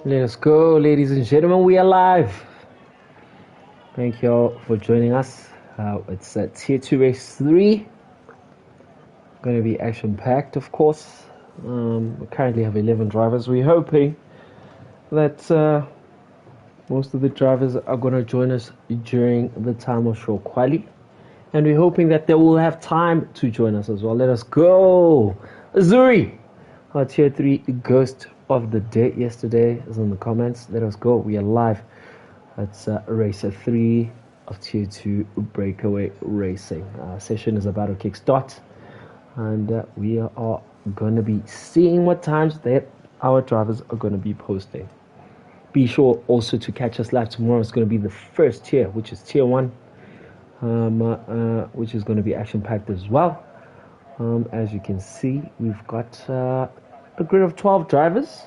Let's go, ladies and gentlemen. We are live. Thank you all for joining us. It's Tier 2 Race 3. Going to be action-packed, of course. We currently have 11 drivers. We're hoping that most of the drivers are going to join us during the time of show quali. And we're hoping that they will have time to join us as well. Let us go. Azuri, our Tier 3 ghost of the day yesterday is in the comments. Let us go. We are live. That's race 3 of Tier 2 BrakeAway Racing. Session is about to kickstart, and we are going to be seeing what times that our drivers are going to be posting. Be sure also to catch us live tomorrow. It's going to be the first tier, which is Tier 1, which is going to be action-packed as well. As you can see, we've got a grid of 12 drivers.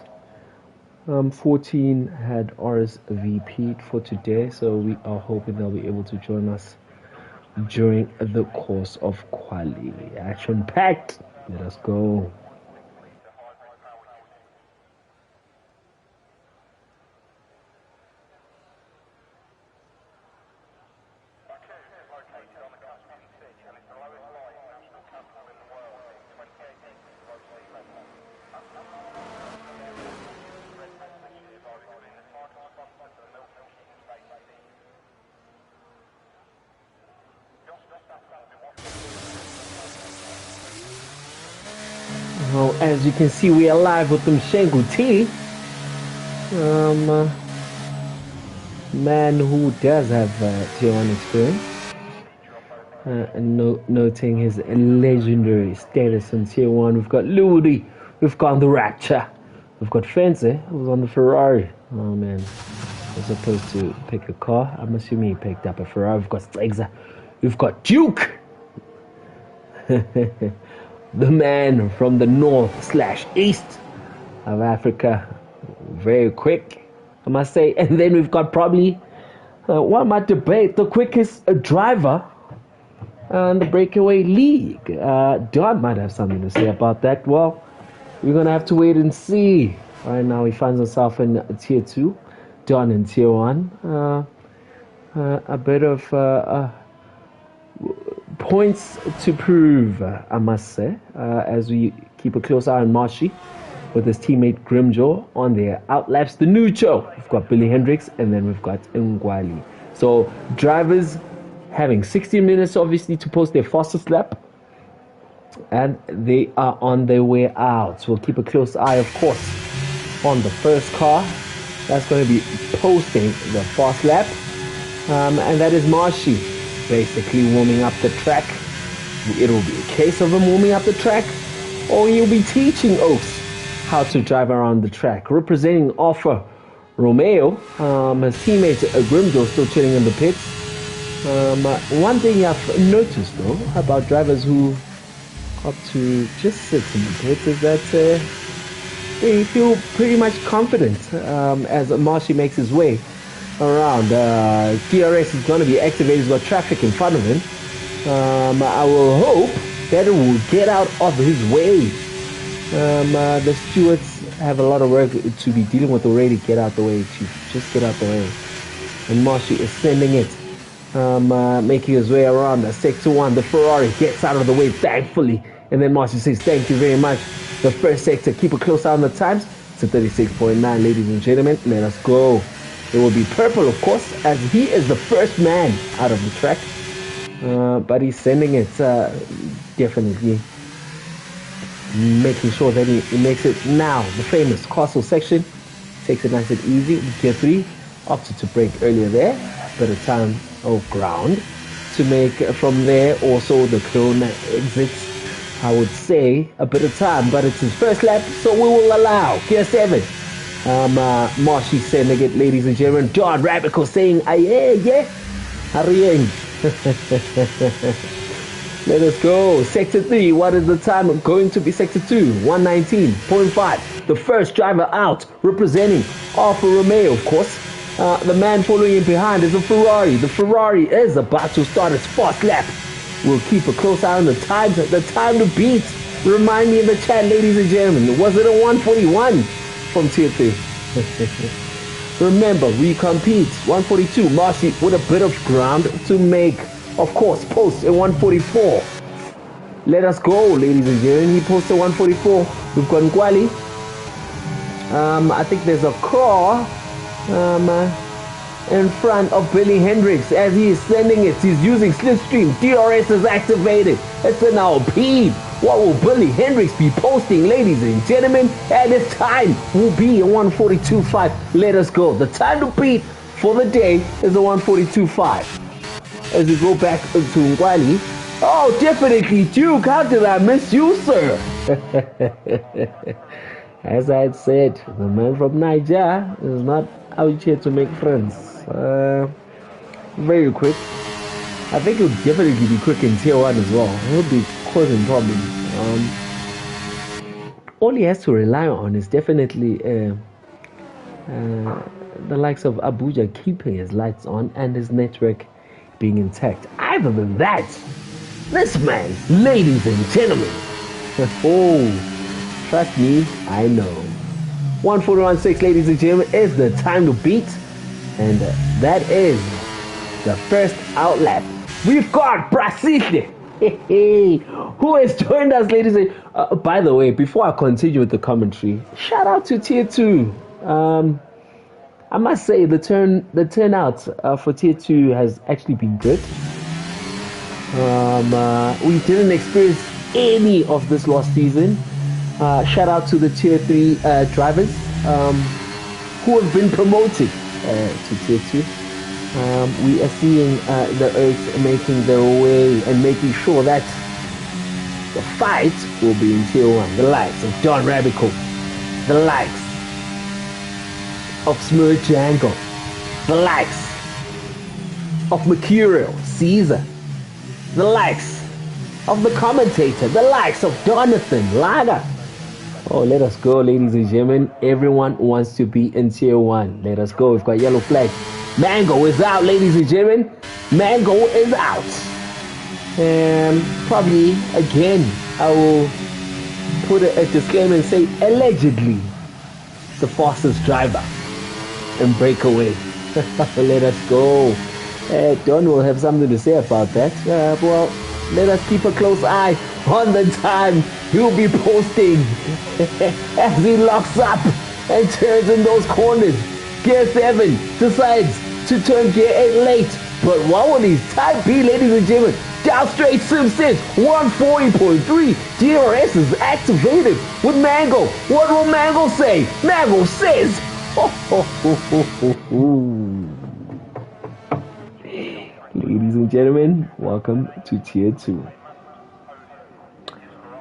14 had RSVP'd for today, so we are hoping they'll be able to join us during the course of quali. Action packed. Let us go. Well, as you can see, we are live with Mshengu T. Man who does have Tier 1 experience. Noting his legendary status in Tier 1. We've got Ludi. We've got the Rapture. We've got Fence, who's on the Ferrari. Oh, man. As supposed to pick a car. I'm assuming he picked up a Ferrari. We've got Stegza. We've got Duke. The man from the north/east of Africa. Very quick, I must say. And then we've got probably, one might debate, the quickest driver in the BrakeAway League. Don might have something to say about that. Well, we're going to have to wait and see. Right now he finds himself in Tier 2. Don in Tier 1. A bit of points to prove, I must say, as we keep a close eye on Marshy with his teammate Grimjaw on their outlaps. The Nucho, we've got Billy Hendricks, and then we've got Ngwali. So drivers having 60 minutes, obviously, to post their fastest lap, and they are on their way out. So we'll keep a close eye, of course, on the first car that's going to be posting the fast lap, and that is Marshy. Basically warming up the track. It'll be a case of him warming up the track, or he'll be teaching Oaks how to drive around the track. Representing Alfa Romeo, his teammate Grimjo still chilling in the pits. One thing I've noticed though about drivers who opt to just sit in the pits is that they feel pretty much confident as Marshy makes his way around. DRS is going to be activated. He's got traffic in front of him. I will hope that it will get out of his way. The stewards have a lot of work to be dealing with already. Get out the way, Chief. Just get out the way. And Marshy is sending it, making his way around sector 1. The Ferrari gets out of the way, thankfully. And then Marshy says, thank you very much. The first sector, keep a close eye on the times. It's a 36.9, ladies and gentlemen. Let us go. It will be purple, of course, as he is the first man out of the track. But he's sending it, definitely. Making sure that he makes it now. The famous castle section. Takes it nice and easy. Tier 3 opted to brake earlier there. Bit of time of ground to make from there. Also, the clone exits, I would say, a bit of time. But it's his first lap, so we will allow. Gear 7. Marshy sending it, ladies and gentlemen. John Rabico saying, yeah, hurrying. Let us go. Sector 3, what is the time going to be? Sector 2, 119.5. The first driver out, representing Alfa Romeo, of course. The man following in behind is a Ferrari. The Ferrari is about to start its fast lap. We'll keep a close eye on the time to beat. Remind me in the chat, ladies and gentlemen, was it a 141 from Tier 3? Remember, we compete 142. Marcy with a bit of ground to make. Of course, post a 144. Let us go, ladies and gentlemen. He posted 144. We've got Nkwali. I think there's a crawl in front of Billy Hendricks as he is sending it. He's using slipstream. DRS is activated. It's an LP. What will Billy Hendricks be posting, ladies and gentlemen? And his time will be a 142.5. Let us go. The time to beat for the day is a 142.5. As we go back to Nkwali. Oh, definitely, Duke. How did I miss you, sir? As I had said, the man from Niger is not out here to make friends. Very quick. I think he'll definitely be quick in tier 1 as well. He'll be causing problems. All he has to rely on is definitely the likes of Abuja keeping his lights on and his network being intact. Other than that, this man, ladies and gentlemen, oh, trust me, I know. 141.6, ladies and gentlemen, is the time to beat. And that is the first outlap. We've got Brazil, who has joined us, ladies and by the way, before I continue with the commentary, shout out to Tier 2. I must say the turnout for Tier 2 has actually been good. We didn't experience any of this last season. Shout out to the Tier 3 drivers who have been promoted to Tier 2. We are seeing the Earths making their way and making sure that the fight will be in Tier 1. The likes of Don Rabico, the likes of Smurf Django, the likes of Mercurial, Caesar, the likes of the commentator, the likes of Jonathan Lager. Oh, let us go, ladies and gentlemen. Everyone wants to be in Tier 1. Let us go. We've got yellow flag. Mango is out, ladies and gentlemen. Mango is out. And probably, again, I will put a disclaimer and say, allegedly, the fastest driver in BrakeAway. Let us go. Don will have something to say about that. Well, let us keep a close eye on the time he'll be posting as he locks up and turns in those corners. Gear 7 decides to turn Gear 8 late. But what will his time be, ladies and gentlemen? Down straight Sim says 140.3. DRS is activated with Mango. What will Mango say? Mango says, Ladies and gentlemen, welcome to Tier 2.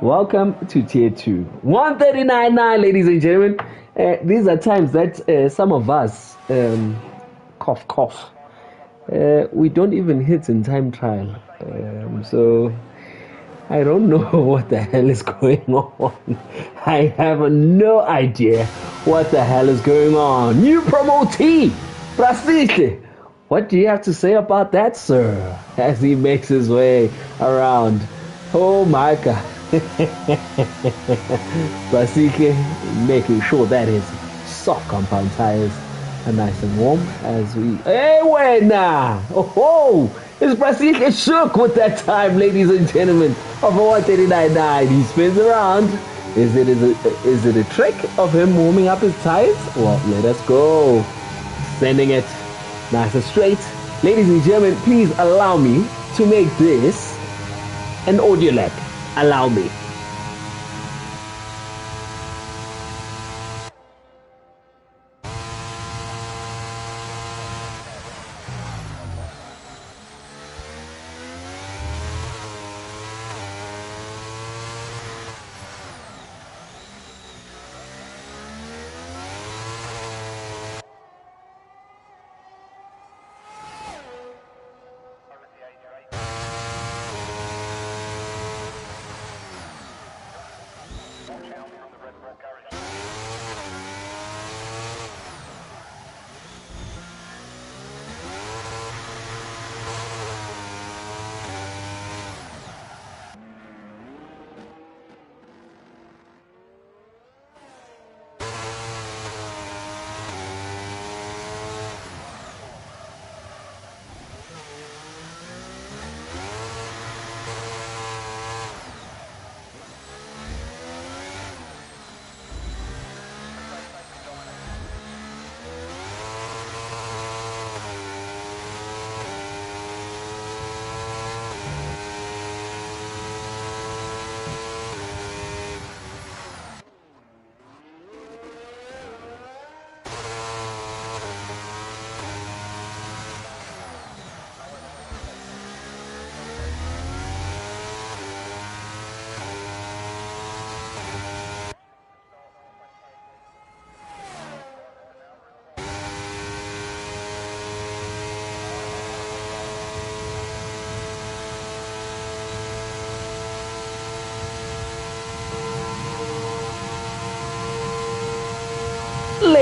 Welcome to Tier 2. 139.9, ladies and gentlemen. These are times that some of us, cough, we don't even hit in time trial. So I don't know what the hell is going on. I have no idea what the hell is going on. New promotee, Brazil. What do you have to say about that, sir? As he makes his way around. Oh my God. Basically making sure that his soft compound tires are nice and warm as we... Hey, wait now! Oh, is Brazil shook with that time, ladies and gentlemen, of 139.9. He spins around. Is it a trick of him warming up his tires? Well, let us go. Sending it nice and straight. Ladies and gentlemen, please allow me to make this an audio lap. Allow me.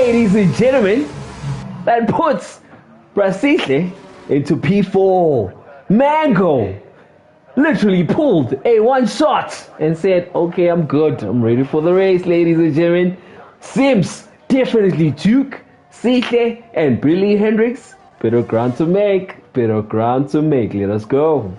ladies and gentlemen. That puts Brasitle into P4. Mango literally pulled a one shot and said, okay, I'm good. I'm ready for the race, ladies and gentlemen. Sims definitely Duke, Sihle, and Billy Hendricks. Bit of ground to make. Let us go.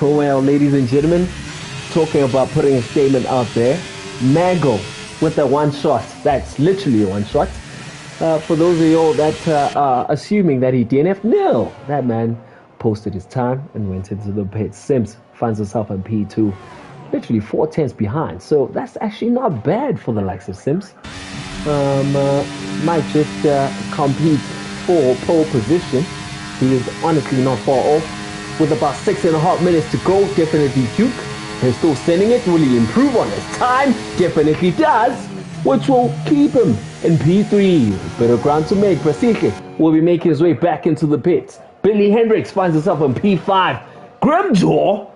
Well, ladies and gentlemen, talking about putting a statement out there, Mango with that one shot. That's literally a one shot. For those of you all that are assuming that he DNF, no, that man posted his time and went into the pit. Sims finds himself in P2, literally 4 tenths behind. So that's actually not bad for the likes of Sims. Might just compete for pole position. He is honestly not far off. With about 6.5 minutes to go, definitely Duke. He's still sending it. Will he improve on his time? Definitely does, which will keep him in P3. Bit of ground to make. Brasitle will be making his way back into the pits. Billy Hendricks finds himself in P5. Grimjaw,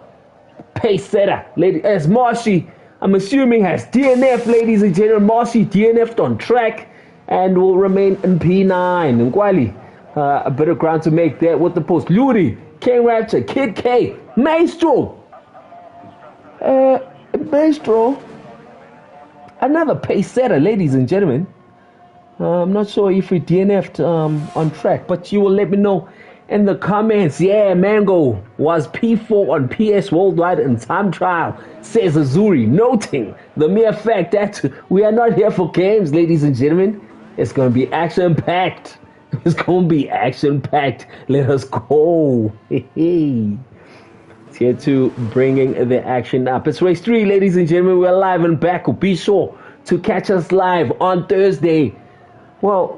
pace setter, as Marshy, I'm assuming, has DNF, ladies and gentlemen. Marshy DNF'd on track and will remain in P9. Nkwali, a bit of ground to make there with the post. Ludi, King Raptor, Kid K, Maestro. Maestro. Another pace setter, ladies and gentlemen. I'm not sure if he DNF'd on track, but you will let me know in the comments. Yeah, Mango was P4 on PS Worldwide in time trial, says Azuri, noting the mere fact that we are not here for games, ladies and gentlemen. It's going to be action-packed. It's going to be action-packed. Let us go. It's here to bringing the action up. It's race 3, ladies and gentlemen. We're live in Baku. Be sure to catch us live on Thursday. Well,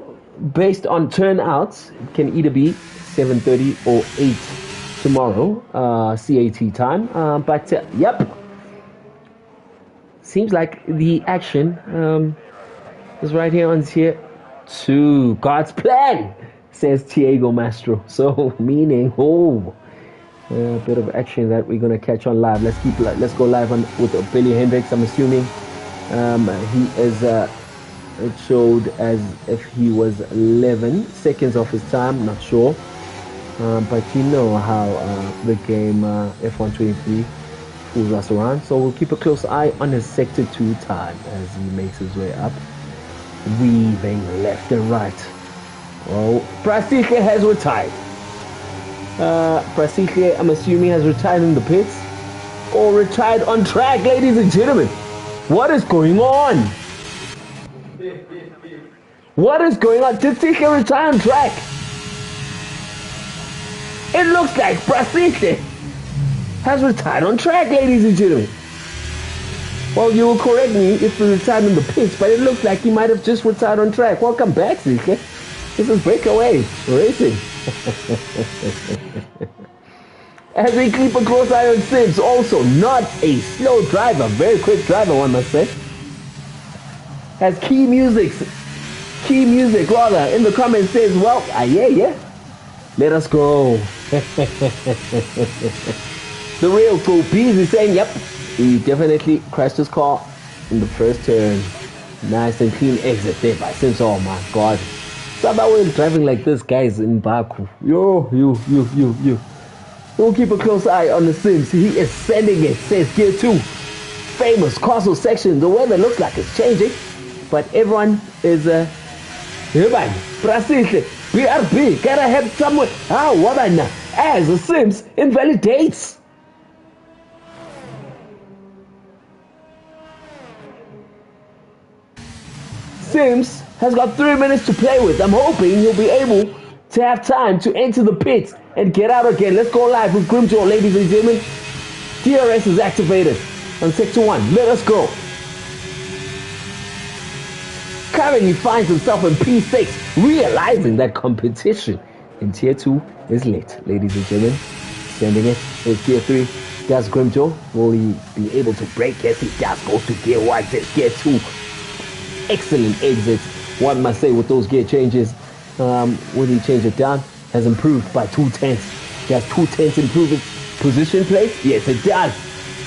based on turnouts, it can either be 7:30 or 8 tomorrow, CAT time. But yep, seems like the action is right here on tier 2. God's plan, says Tiago Mastro. So meaning, a bit of action that we're gonna catch on live. Let's go live on with Billy Hendricks. I'm assuming he is. It showed as if he was 11 seconds off his time. Not sure, but you know how the game F123 fools us around. So we'll keep a close eye on his sector 2 time as he makes his way up, weaving left and right. Well, Brasitle has retired. Brasitle, I'm assuming, has retired in the pits or retired on track, ladies and gentlemen. What is going on? What is going on? Did Sihle retire on track? It looks like Brasitle has retired on track, ladies and gentlemen. Well, you will correct me if he retired in the pits, but it looks like he might have just retired on track. Welcome back, Sihle. This is BrakeAway Racing. As we keep a close eye on Sims, also not a slow driver, very quick driver, one must say. Has key music rather in the comments says, well, yeah, let us go. The real Cool Peas is saying, yep, he definitely crashed his car in the first turn. Nice and clean exit there by Sims. Oh my god. So about when driving like this, guys, in Baku. You. We'll keep a close eye on the Sims. He is sending it, says Gear 2. Famous castle section. The weather looks like it's changing, but everyone is Brasitle, BRB, gotta have someone. As the Sims invalidates. Sims has got 3 minutes to play with. I'm hoping he'll be able to have time to enter the pits and get out again. Let's go live with Grimjaw, ladies and gentlemen. DRS is activated on sector 1. Let us go. currently finds himself in P6, realizing that competition in Tier 2 is lit, ladies and gentlemen. Sending it with Gear 3. Does Grimjaw? Will he be able to break? Yes, he does. Goes to Gear 1, then Gear 2. Excellent exits. One must say with those gear changes, when he changed it down, has improved by 2/10. Does 2/10 improve his position place? Yes, it does.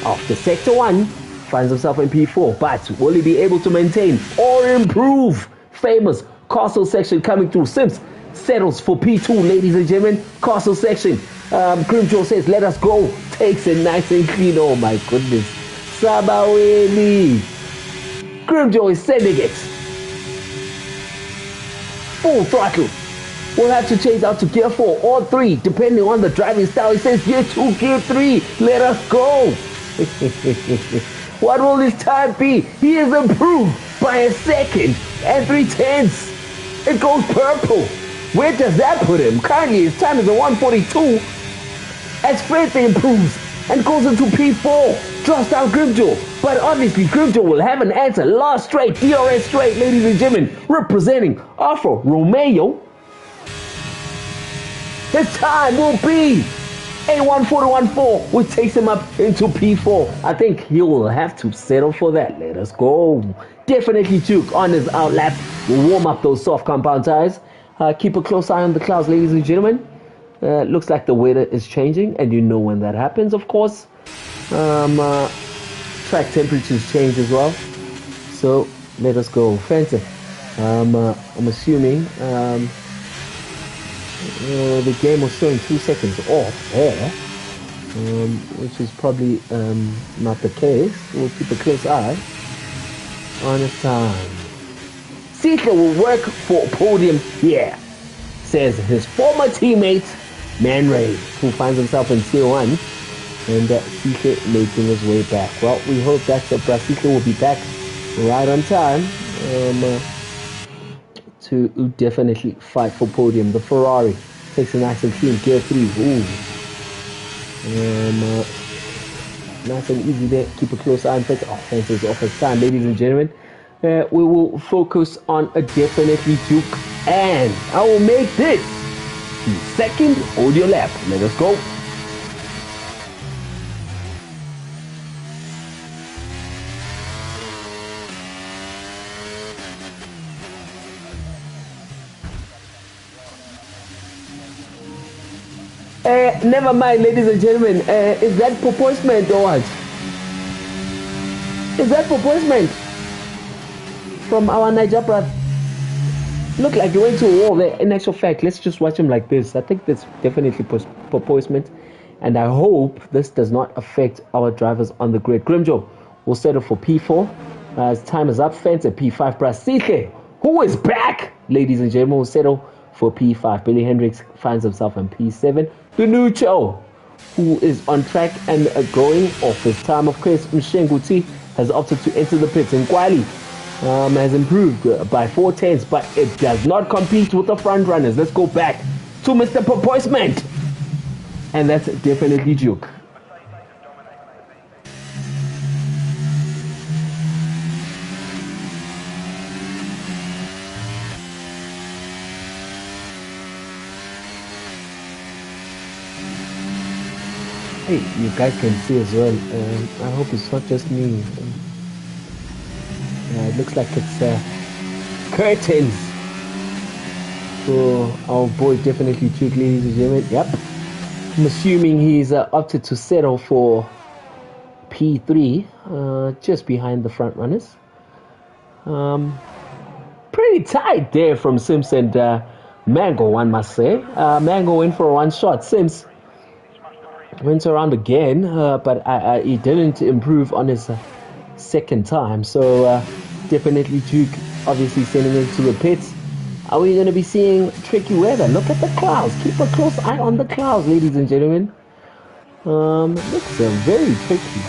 After Sector 1, finds himself in P4, but will he be able to maintain or improve? Famous Castle section coming through. Sims settles for P2, ladies and gentlemen. Castle section. Grimjaw says, let us go. Takes it nice and clean. Oh my goodness. Sabaweni. Grimjaw is sending it. Full throttle. We'll have to change out to Gear 4 or 3, depending on the driving style. He says Gear 2, Gear 3. Let us go. What will his time be? He is improved by a second and 3/10. It goes purple. Where does that put him? Currently, his time is a 1:42. As Fred improves and goes into P4, drops down Grimjaw. But obviously, Grimjaw will have an answer. Last straight, DRS straight, ladies and gentlemen, representing Alfa Romeo. His time will be a 1:41.4, which takes him up into P4. I think he will have to settle for that. Let us go. Definitely Duke on his outlap. We'll warm up those soft compound tires. Keep a close eye on the clouds, ladies and gentlemen. Looks like the weather is changing, and you know when that happens, of course. Track temperatures change as well. So let us go. Fancy. I'm assuming the game was showing 2 seconds off there, which is probably not the case. We'll keep a close eye on his time. Sihle will work for podium here, says his former teammate, Man Ray, who finds himself in Tier 1, and Sihle making his way back. Well, we hope that Sihle will be back right on time to definitely fight for podium. The Ferrari takes a nice and clean Gear 3. Ooh. Nice and easy there. Keep a close eye on Fence. Oh, Fence is off his time, ladies and gentlemen. We will focus on a definitely Duke, and I will make this the second audio lap. Let us go. Never mind, ladies and gentlemen. Is that proposement or what? Is that proposement from our Niger brother? Look like he went to war there. In actual fact, let's just watch him like this. I think that's definitely proposement, and I hope this does not affect our drivers on the grid. Grimjaw will settle for P4. His time is up. Fence at P5. Brasitle, who is back, ladies and gentlemen, will settle for P5. Billy Hendricks finds himself in P7. The new Cho, who is on track and going off his time of Chris Mshenguti, has opted to enter the pits. And Kwali has improved by 4/10, but it does not compete with the front runners. Let's go back to Mr. Proposement, and that's definitely Duke. Hey, you guys can see as well. I hope it's not just me. It looks like it's curtains for our boy, definitely Duke, ladies and gentlemen. Yep. I'm assuming he's opted to settle for P3, just behind the front runners. Pretty tight there from Sims and Mango, one must say. Mango went for a one shot. Sims went around again, but he didn't improve on his second time. So definitely Duke obviously sending it to the pits. Are we going to be seeing tricky weather? Look at the clouds. Keep a close eye on the clouds, ladies and gentlemen. Looks very tricky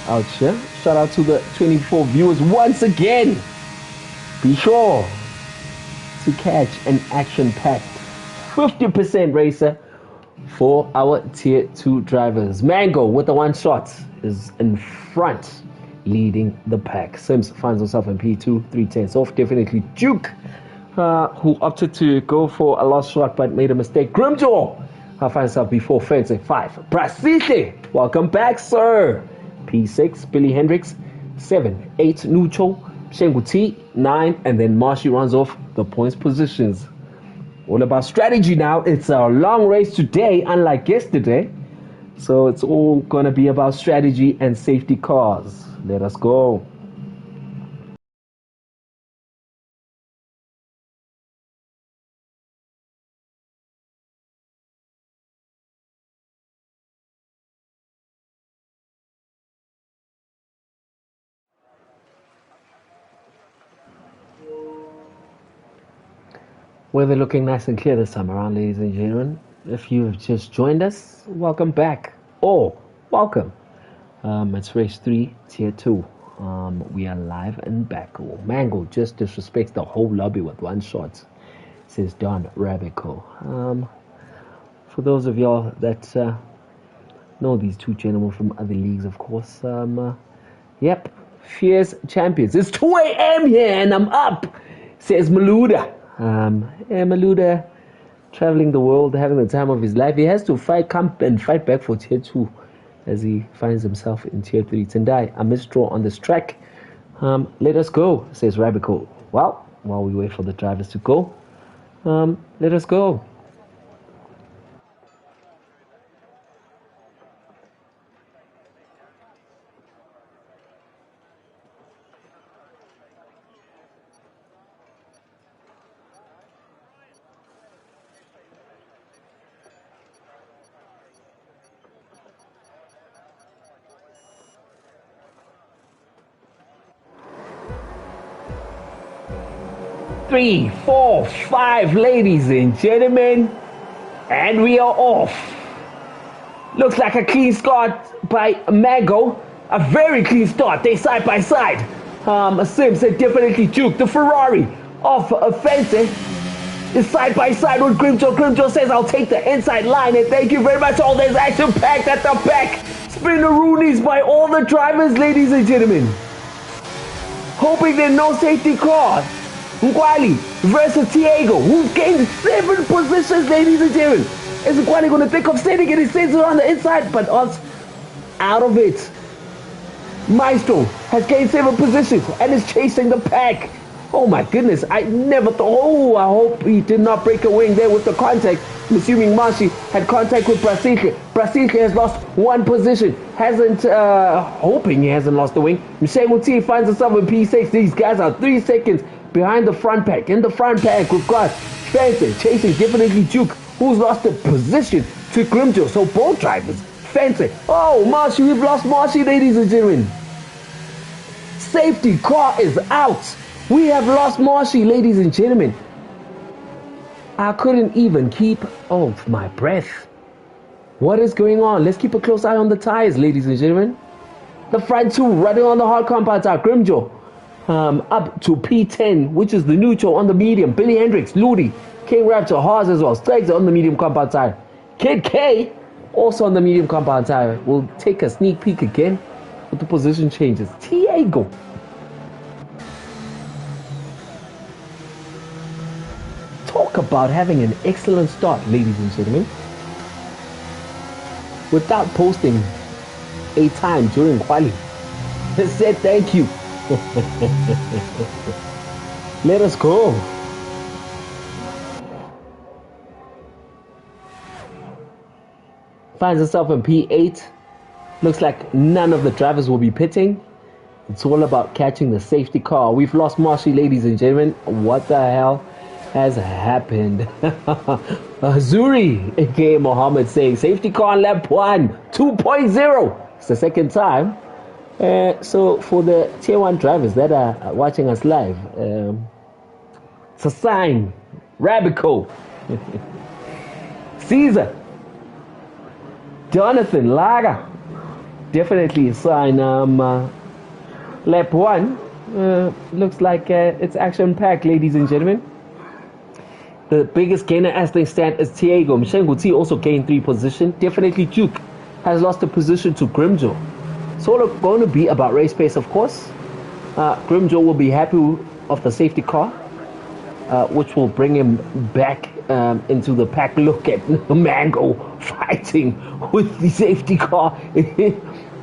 out here. Shout out to the 24 viewers once again. Be sure to catch an action-packed 50% racer for our Tier 2 drivers. Mango with the one shot is in front. leading the pack. Sims finds himself in P2, 3/10 off. Definitely Duke, who opted to go for a last shot but made a mistake. Grimjaw finds himself before fencing 5. Brasile, welcome back, sir. P6, Billy Hendricks, 7, 8, Nucho, Shengu T, 9, and then Marshy runs off the points positions. All about strategy now. It's a long race today, unlike yesterday. So it's all going to be about strategy and safety cars. Let us go. Weather looking nice and clear this time around, ladies and gentlemen. If you've just joined us, welcome back. Or welcome. It's race 3, tier 2. We are live in Baku. Mango just disrespects the whole lobby with one shot, says Don Rabico. For those of y'all that know these two gentlemen from other leagues, of course, yep, fierce champions. It's 2 a.m. here and I'm up, says Maluda. Maluda, traveling the world, having the time of his life. He has to fight back for tier 2 as he finds himself in tier 3. Tendai, a misdraw on this track. Let us go, says Rabico. Well, while we wait for the drivers to go, let us go. Three, 4, 5, ladies and gentlemen, and we are off. Looks like a clean start by Mango. A very clean start. They side by side. Sims said definitely Duke. The Ferrari of Fencing is side by side with Grimjo. Grimjo says, I'll take the inside line, and thank you very much. All there's action packed at the back. Spinneroonies by all the drivers, ladies and gentlemen. Hoping there are no safety cars. Nkwali versus Tiago, who's gained 7 positions, ladies and gentlemen. Is Nkwali going to think of setting it? He says it on the inside, but us out of it. Maestro has gained 7 positions and is chasing the pack. Oh my goodness, I never thought. Oh, I hope he did not break a wing there with the contact. I'm assuming Marshy had contact with Brasile. Brasile has lost 1 position. Hoping he hasn't lost the wing. Mshengu T finds himself in P6. These guys are 3 seconds behind the front pack. In the front pack, we've got Fencing chasing definitely Duke, who's lost the position to Grimjo. So both drivers, Fencing. Oh, Marshy, we've lost Marshy, ladies and gentlemen. Safety car is out. We have lost Marshy, ladies and gentlemen. I couldn't even keep my breath. What is going on? Let's keep a close eye on the tires, ladies and gentlemen. The front 2 running on the hard compound tire. Grimjo up to P10, which is the neutral on the medium. Billy Hendricks, Ludi, King Raptor, Haas as well. Stags on the medium compound tire. Kid K also on the medium compound tire. We'll take a sneak peek again with the position changes. Tiago. Talk about having an excellent start, ladies and gentlemen, without posting a time during quali. Said thank you. Let us go. Finds himself in P8. Looks like none of the drivers will be pitting. It's all about catching the safety car. We've lost Marshy, ladies and gentlemen. What the hell has happened? Azuri, aka Mohammed, saying safety car on lap 1, 2.0. It's the second time. So for the tier 1 drivers that are watching us live, it's a sign. Rabico, Caesar, Jonathan, Laga, definitely a sign. Lap 1 looks like it's action packed, ladies and gentlemen. The biggest gainer as they stand is Tiago. Mshengu T also gained 3 positions. Definitely Duke has lost a position to Grimjo. It's all going to be about race pace, of course. Grimjaw will be happy of the safety car, which will bring him back into the pack. Look at Mango fighting with the safety car.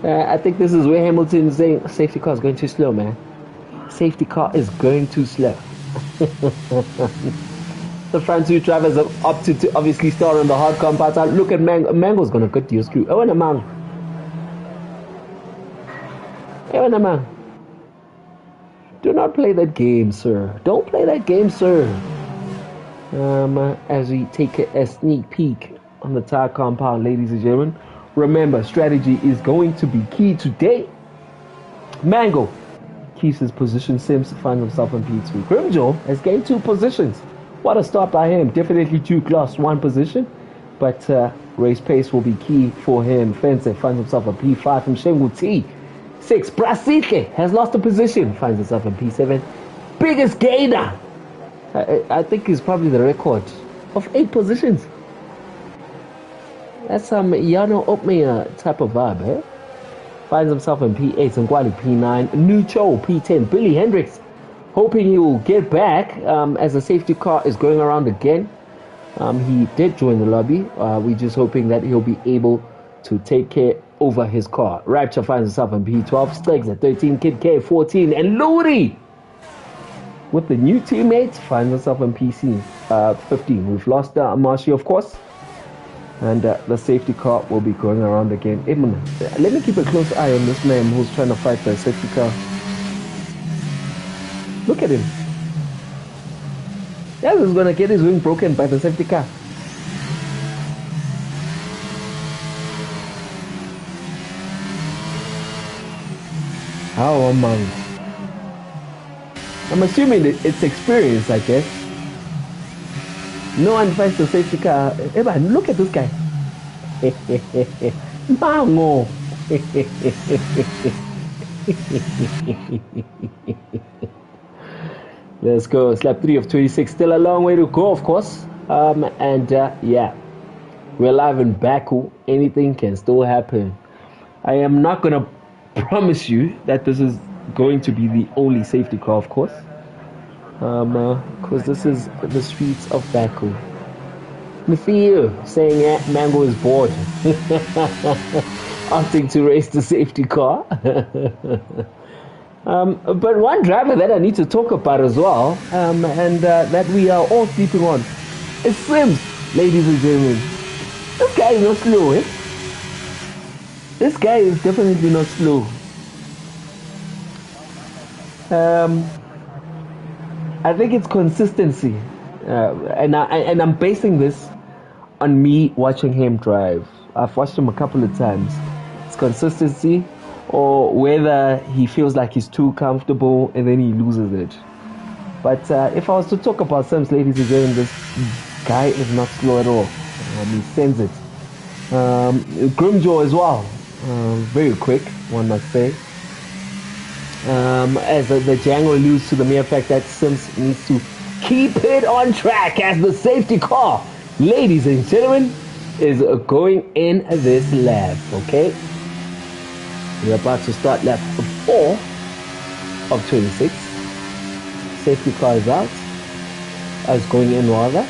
I think this is where Hamilton's saying safety car is going too slow, man. Safety car is going too slow. The front two drivers have opted to obviously start on the hard compound side. Look at Mango. Mango's going to cut to your screw. Oh, and a man. Oh, and a man. Do not play that game, sir. Don't play that game, sir. As we take a sneak peek on the tire compound, ladies and gentlemen. Remember, strategy is going to be key today. Mango keeps his position. Sims finds himself in P2. Grimjaw has gained 2 positions. What a start by him. Definitely Duke lost 1 position, but race pace will be key for him. Fence finds himself in P5 from Shengu T6. Brasike has lost a position, finds himself in P7. Biggest gainer, I think, is probably the record of 8 positions. That's some Yano Opmea type of vibe, eh? Finds himself in P8, Nkwali P9, Nucho P10, Billy Hendricks hoping he will get back as the safety car is going around again. He did join the lobby. We're just hoping that he'll be able to take care over his car. Rapture finds himself in P12, Stiggs at 13, Kid K 14, and Ludi with the new teammates finds himself in PC 15. We've lost Marshy, of course. And the safety car will be going around again. Edmund, let me keep a close eye on this man who's trying to fight the safety car. Look at him. Yeah, he's going to get his wing broken by the safety car. How among? I'm assuming that it's experience, I guess. No one fights the safety car. Eba, look at this guy. Mango. Let's go. Slap 3 of 26. Still a long way to go, of course. Yeah, we're live in Baku. Anything can still happen. I am not going to promise you that this is going to be the only safety car, of course. Because this is the streets of Baku. Matthew saying Mango is bored. Opting to race the safety car. But one driver that I need to talk about as well, that we are all sleeping on, is Sims, ladies and gentlemen. This guy is not slow, eh? This guy is definitely not slow. I think it's consistency, and I'm basing this on me watching him drive. I've watched him a couple of times. It's consistency, or whether he feels like he's too comfortable and then he loses it. But if I was to talk about Sims, ladies and gentlemen, this guy is not slow at all. He sends it. Grimjaw as well, very quick, one must say. As the Django alludes to the mere fact that Sims needs to keep it on track as the safety car, ladies and gentlemen, is going in this lap. Okay, we're about to start lap 4 of 26. Safety car is out, it's going in rather,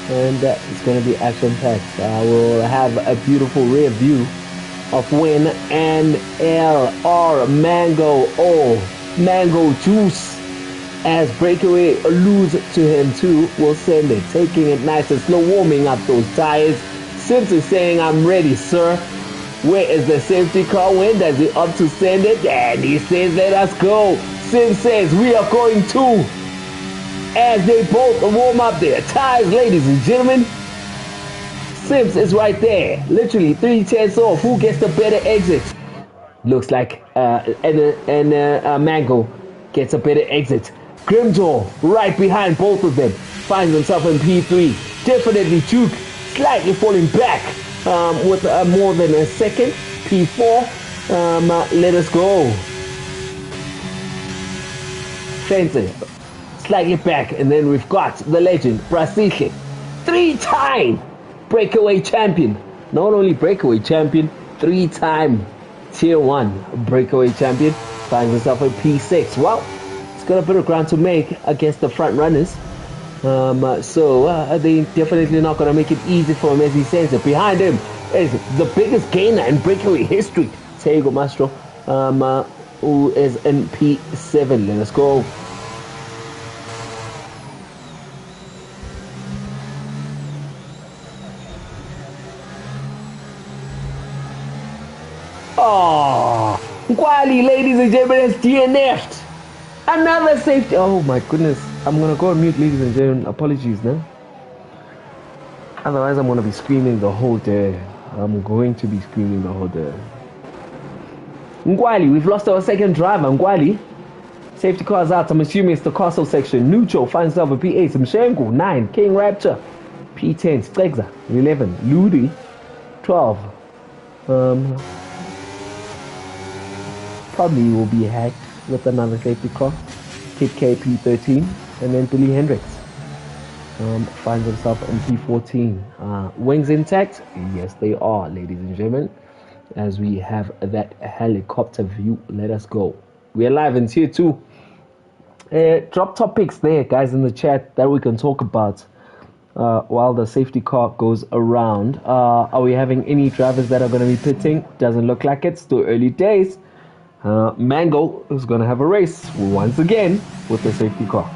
and it's going to be action packed. We'll have a beautiful rear view of when NLR Mango Juice, as BrakeAway alludes to him too, will send it, taking it nice and slow, warming up those tires. Sims is saying, I'm ready, sir. Where is the safety car? When does he opt to send it? And he says, let us go. Sims says, we are going too. As they both warm up their tires, ladies and gentlemen. Sims is right there, literally 3 tenths off. Who gets the better exit? Looks like Mango gets a better exit. Grimjaw right behind both of them, finds himself in P3. Definitely Duke slightly falling back with more than a second. P4. Let us go. Fencer slightly back, and then we've got the legend Brasile, 3-time BrakeAway champion. Not only BrakeAway champion, 3-time Tier 1 breakaway champion, finds himself in P6. Well, it's got a bit of ground to make against the front runners. So they definitely not going to make it easy for him as he sends it. Behind him is the biggest gainer in breakaway history, Diego Mastro, who is in P7. Let us go. Oh, Nkwali, ladies and gentlemen, has DNF'd. Another safety. Oh my goodness. I'm going to go on mute, ladies and gentlemen. Apologies, no? Otherwise, I'm going to be screaming the whole day. I'm going to be screaming the whole day. Nkwali, we've lost our second driver. Nkwali. Safety cars out. I'm assuming it's the castle section. Nucho finds himself a P8. Mshengu, 9. King Rapture, P10. Stegza, 11. Ludi, 12. Probably will be hacked with another safety car. Kid KP13. And then Billy Hendricks finds himself in P14. Wings intact? Yes, they are, ladies and gentlemen. As we have that helicopter view, let us go. We are live in Tier 2. Drop topics there, guys, in the chat that we can talk about while the safety car goes around. Are we having any drivers that are going to be pitting? Doesn't look like it. Still early days. Mango is going to have a race once again with the safety car.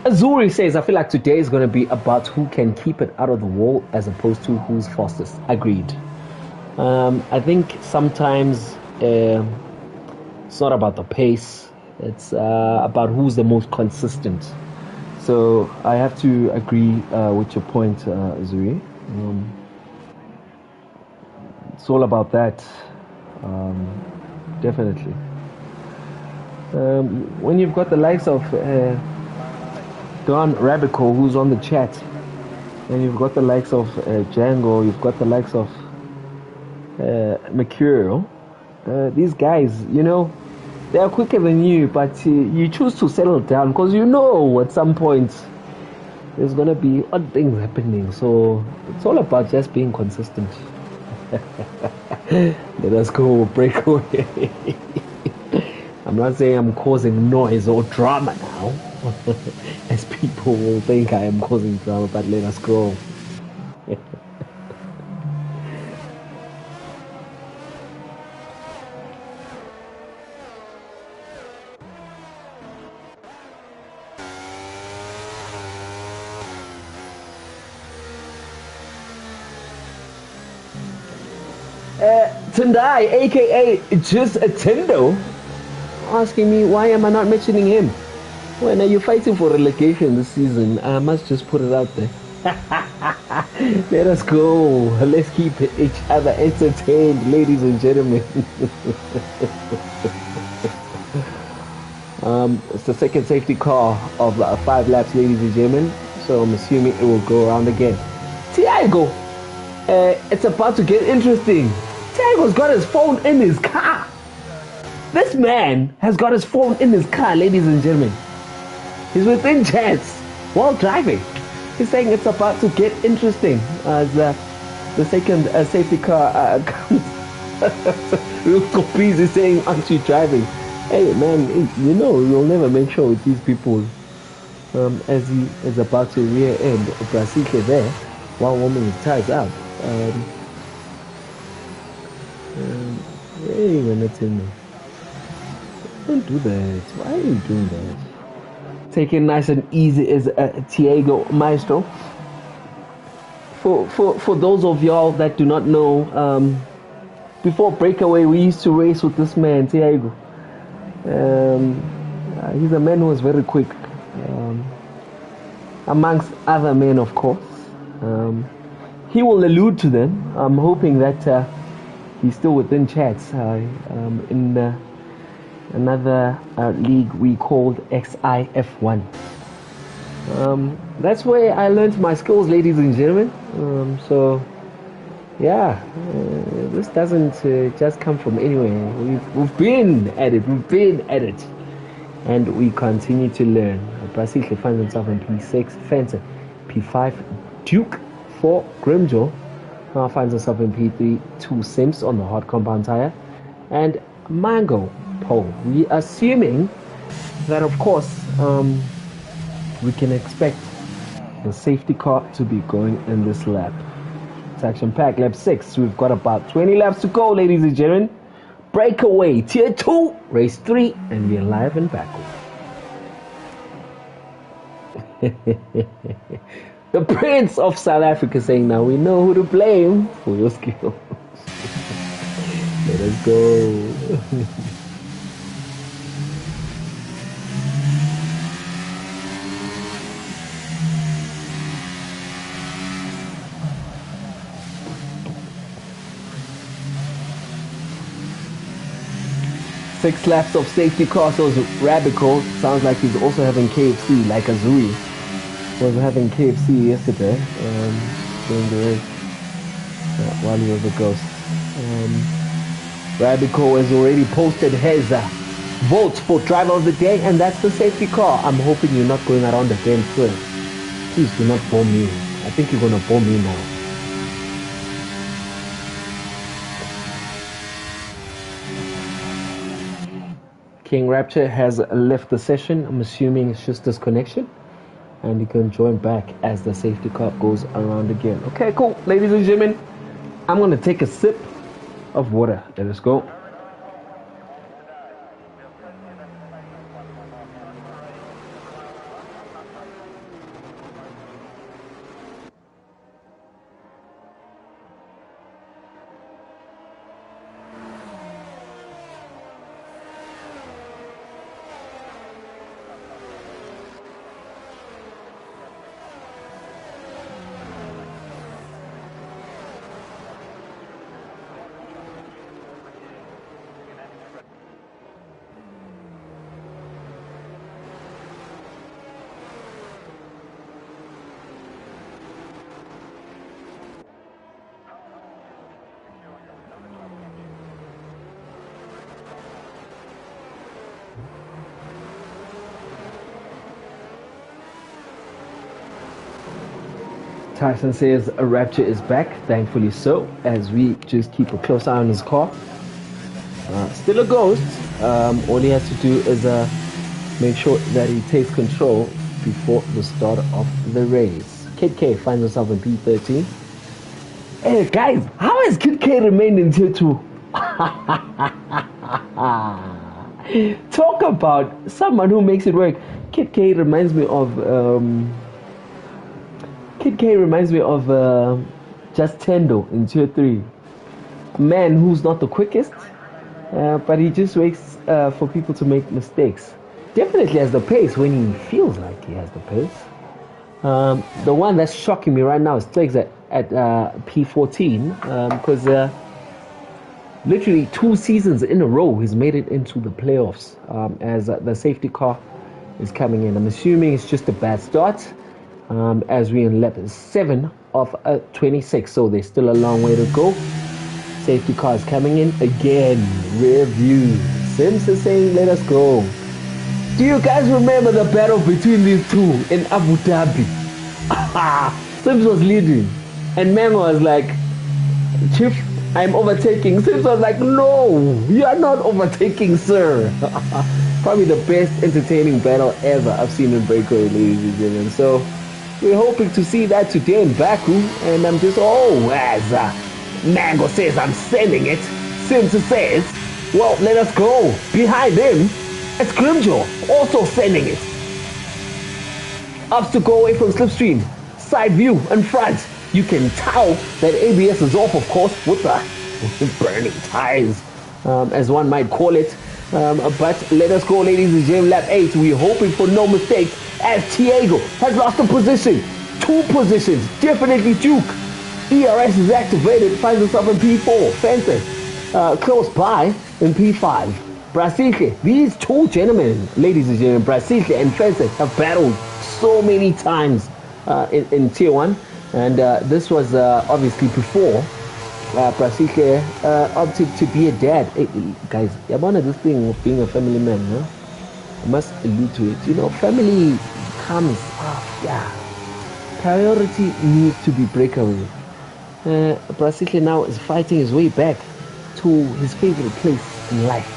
Azuri says, I feel like today is going to be about who can keep it out of the wall as opposed to who's fastest. Agreed. I think sometimes it's not about the pace. It's about who's the most consistent. So I have to agree with your point, Azuri. It's all about that. Definitely. When you've got the likes of Don Rabico, who's on the chat, and you've got the likes of Django, you've got the likes of Mercurial, these guys, you know, they are quicker than you, but you choose to settle down because you know at some point there's going to be odd things happening. So it's all about just being consistent. Let us go breakaway. I'm not saying I'm causing noise or drama now, as people will think I am causing drama, but let us go. Tendai, aka Just a Tendo, asking me why am I not mentioning him? When are you fighting for relegation this season? I must just put it out there. Let us go. Let's keep each other entertained, ladies and gentlemen. It's the second safety car of 5 laps, ladies and gentlemen. So I'm assuming it will go around again. Tiago, it's about to get interesting. Tiago's got his phone in his car. This man has got his phone in his car, ladies and gentlemen. He's within chance while driving. He's saying it's about to get interesting as the second safety car comes. Copies is saying, aren't you driving? Hey man, you know you'll never make sure with these people. As he is about to rear end Brasilia there while warming his tires up. Hey, when it's in there. Don't do that. Why are you doing that? Taking nice and easy is Tiago Maestro. For those of y'all that do not know, before Breakaway we used to race with this man Tiago. He's a man who was very quick, amongst other men, of course. He will allude to them. I'm hoping that he's still within chats in another league we called XIF1. That's where I learned my skills, ladies and gentlemen. So yeah, this doesn't just come from anywhere. We've been at it, and we continue to learn. Brasilia finds himself in P6, Fencer P5, Duke for Grimjaw. Finds himself in P3, 2 Sims on the hard compound tire, and Mango pole. We are assuming that, of course, we can expect the safety car to be going in this lap. It's action pack lap 6. We've got about 20 laps to go, ladies and gentlemen. Breakaway Tier 2, Race 3, and we're live in Baku. The Prince of South Africa saying, now we know who to blame for your skills. Let us go. 6 laps of safety car. So Rabico sounds like he's also having KFC, like Azuri was having KFC yesterday during the race while he was a ghost. Rabico has already posted his votes for driver of the day, and that's the safety car. I'm hoping you're not going around the damn first. Please do not bore me. I think you're gonna bore me now. King Rapture has left the session. I'm assuming it's just disconnection, and you can join back as the safety car goes around again. Okay, cool. Ladies and gentlemen, I'm going to take a sip of water. Let us go. Tyson says a Rapture is back, thankfully so, as we just keep a close eye on his car. Still a ghost. All he has to do is make sure that he takes control before the start of the race. Kid K finds himself in P13. Hey guys, how has Kid K remained in Tier 2? Talk about someone who makes it work. Kid K reminds me of Just Tendo in Tier 3. A man who's not the quickest, but he just waits for people to make mistakes. Definitely has the pace when he feels like he has the pace. The one that's shocking me right now is Twigs at P14, because literally 2 seasons in a row he's made it into the playoffs as the safety car is coming in. I'm assuming it's just a bad start. As we in lap 7 of 26, so there's still a long way to go. Safety car is coming in again. Rear view. Sims is saying, let us go. Do you guys remember the battle between these two in Abu Dhabi? Sims was leading, and Mango was like, Chief, I'm overtaking. Sims was like, no, you are not overtaking, sir. Probably the best entertaining battle ever I've seen in Breakaway, ladies and gentlemen. So we're hoping to see that today in Baku, and I'm just, as Mango says I'm sending it, Sims says, well, let us go. Behind him, it's Grimjaw, also sending it. Ups to go away from slipstream, side view and front. You can tell that ABS is off, of course, with the burning tires, as one might call it. But let us go, ladies and gentlemen, lap 8. We're hoping for no mistakes, as Tiago has lost a position. 2 positions, definitely Duke. ERS is activated, finds himself in P4. Fences, close by in P5. Brasilia, these 2 gentlemen, ladies and gentlemen, Brasilia and Fences have battled so many times in Tier 1. And this was obviously before Brasilia opted to be a dad. Hey, guys, Yabana, this thing of being a family man, huh? I must allude to it. You know, family comes priority needs to be breakaway. Brasilia now is fighting his way back to his favorite place in life,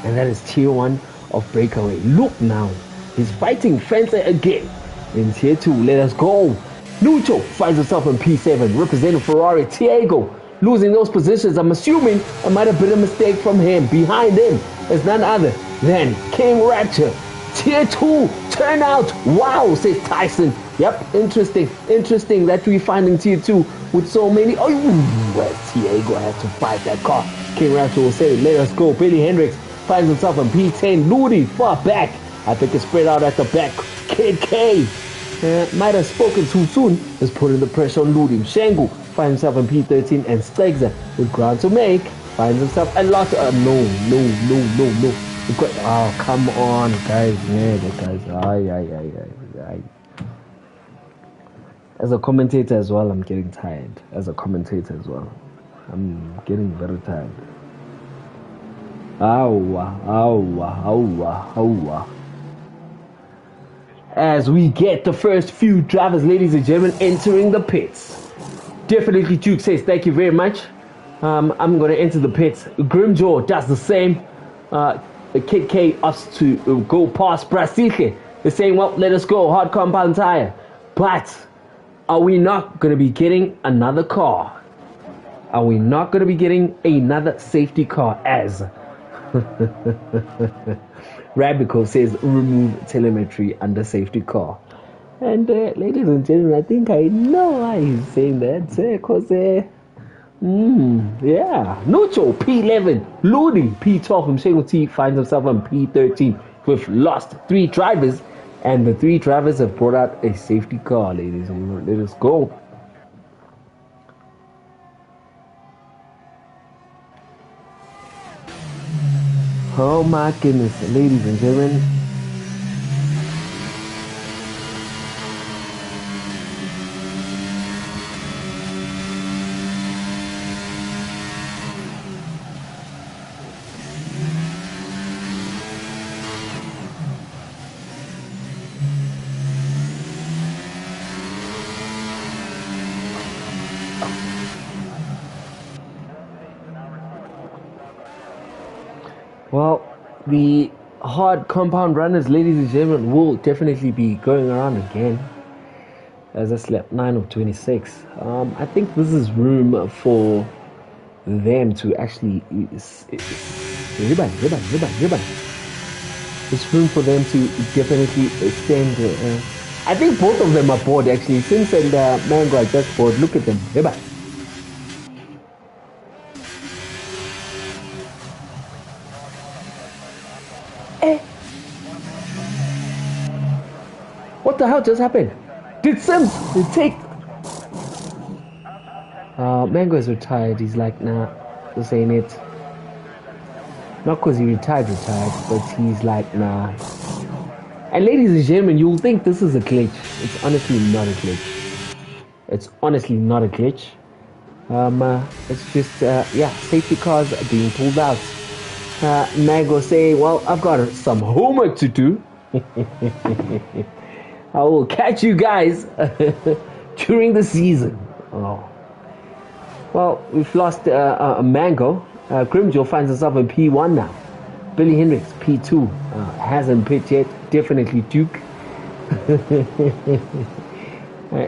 and that is tier 1 of breakaway. Look now, he's fighting Fencer again in tier 2. Let us go. Nucho finds himself in P7, representing Ferrari. Tiago losing those positions. I'm assuming it might have been a mistake from him. Behind him is none other than King Rapture. Tier 2 turnout. Wow, says Tyson. Yep, interesting that we're finding tier 2 with so many. Oh, Tiago has to fight that car. King Rapture will say, let us go. Billy Hendricks finds himself in P10. Ludi far back. I think it's spread out at the back. Kid K might have spoken too soon. Is putting the pressure on Ludi. Shangu finds himself in P13, and Stegzer with ground to make finds himself a lot. No. Oh, come on, guys. Yeah, guys. Aye. As a commentator as well, I'm getting tired. As a commentator as well, I'm getting very tired. As we get the first few drivers, ladies and gentlemen, entering the pits. Definitely Duke says thank you very much. I'm going to enter the pits. Grimjaw does the same. Kid K opts to go past Brasilia. They're saying, well, let us go. Hard compound tire. But are we not going to be getting another car? Are we not going to be getting another safety car as Rabico says remove telemetry under safety car? And ladies and gentlemen, I think I know why he's saying that. Because, Nucho, P11, Ludi, P12 from Shango T finds himself on P13. We've lost 3 drivers, and the 3 drivers have brought out a safety car, ladies and gentlemen. Let us go. Oh my goodness, ladies and gentlemen. Well, the hard compound runners, ladies and gentlemen, will definitely be going around again. As I slept 9 of 26. I think this is room for them to actually. It's room for them to definitely extend. I think both of them are bored actually. Sims and Mango are just bored. Look at them. What the hell just happened? Did Sims take... Mango is retired. He's like, nah, this ain't it. Not because he retired, but he's like, nah. And ladies and gentlemen, you'll think this is a glitch. It's honestly not a glitch. It's just, safety cars are being pulled out. Mango saying, well, I've got some homework to do. I will catch you guys during the season. Oh. Well, we've lost Mango. Grimjaw finds himself in P1 now. Billy Hendricks, P2. Hasn't pitched yet. Definitely Duke.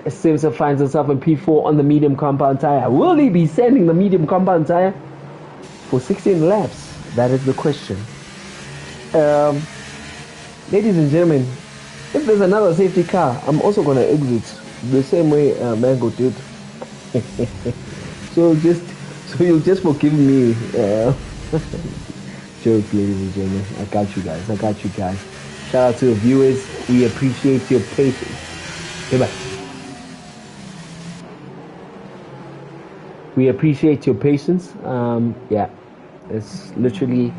Simpson finds himself in P4 on the medium compound tire. Will he be sending the medium compound tire for 16 laps? That is the question. Ladies and gentlemen, if there's another safety car, I'm also going to exit the same way Mango did. so you'll just forgive me. Jokes, ladies and gentlemen. I got you guys. Shout out to the viewers. We appreciate your patience. Goodbye. We appreciate your patience. It's literally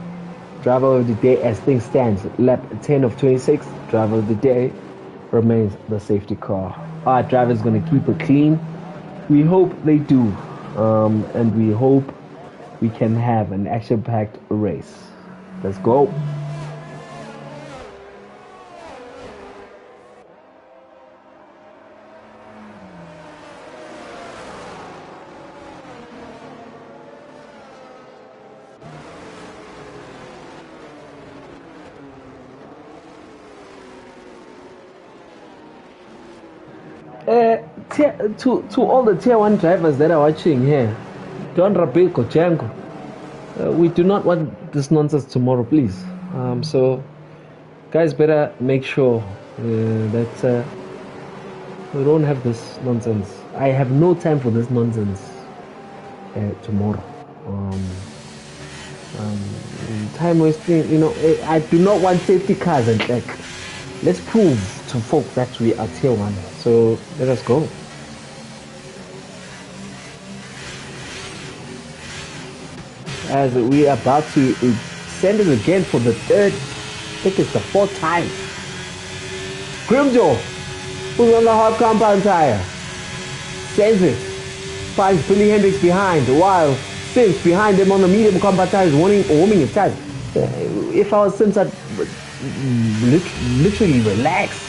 driver of the day as things stand. Lap 10 of 26. Driver of the day remains the safety car. Our driver's going to keep it clean. We hope they do. And we hope we can have an action-packed race. Let's go. To all the tier 1 drivers that are watching here, Don Rabel Kochenko, we do not want this nonsense tomorrow, please. So guys better make sure that we don't have this nonsense. I have no time for this nonsense tomorrow. Time wasting, I do not want safety cars and track. Let's prove to folk that we are tier 1. So let us go. As we are about to send it again for the third, I think it's the 4th time. Grimjo, who's on the hard compound tire, sends it, finds Billy Hendricks behind, while Sims behind him on the medium compound tire is warming his tires. If I was Sims, I'd literally relax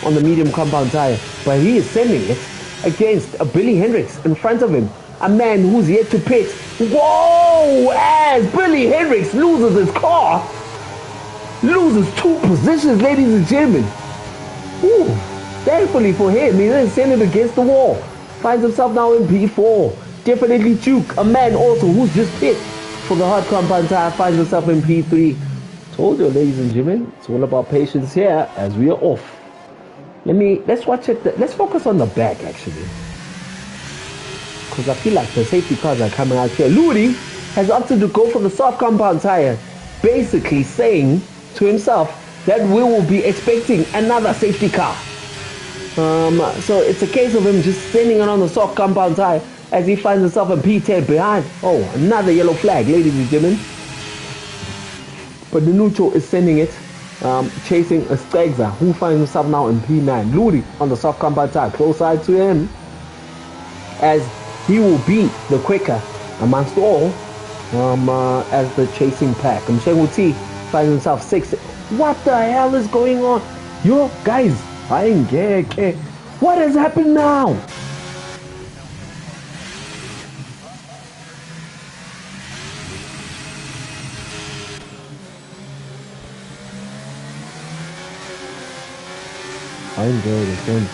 on the medium compound tire, but he is sending it against a Billy Hendricks in front of him, a man who's yet to pit. Whoa! As Billy Hendricks loses his car, loses 2 positions, ladies and gentlemen. Ooh, thankfully for him, he didn't send it against the wall. Finds himself now in P4. Definitely Duke, a man also who's just pit for the hard compound tire, finds himself in P3. Told you, ladies and gentlemen, it's all about patience here as we are off. Let's watch it. Let's focus on the back actually, because I feel like the safety cars are coming out here. Ludi has opted to go for the soft compound tire, basically saying to himself that we will be expecting another safety car. So it's a case of him just sending it on the soft compound tire as he finds himself in P10 behind. Oh, another yellow flag, ladies and gentlemen. But the neutral is sending it, chasing a Stegza, who finds himself now in P9. Ludi on the soft compound tire, close side to him, as he will be the quicker amongst all, as the chasing pack. Mshengu T finds himself 6th. What the hell is going on? Yo, guys, I ain't get. What has happened now? I'm good again.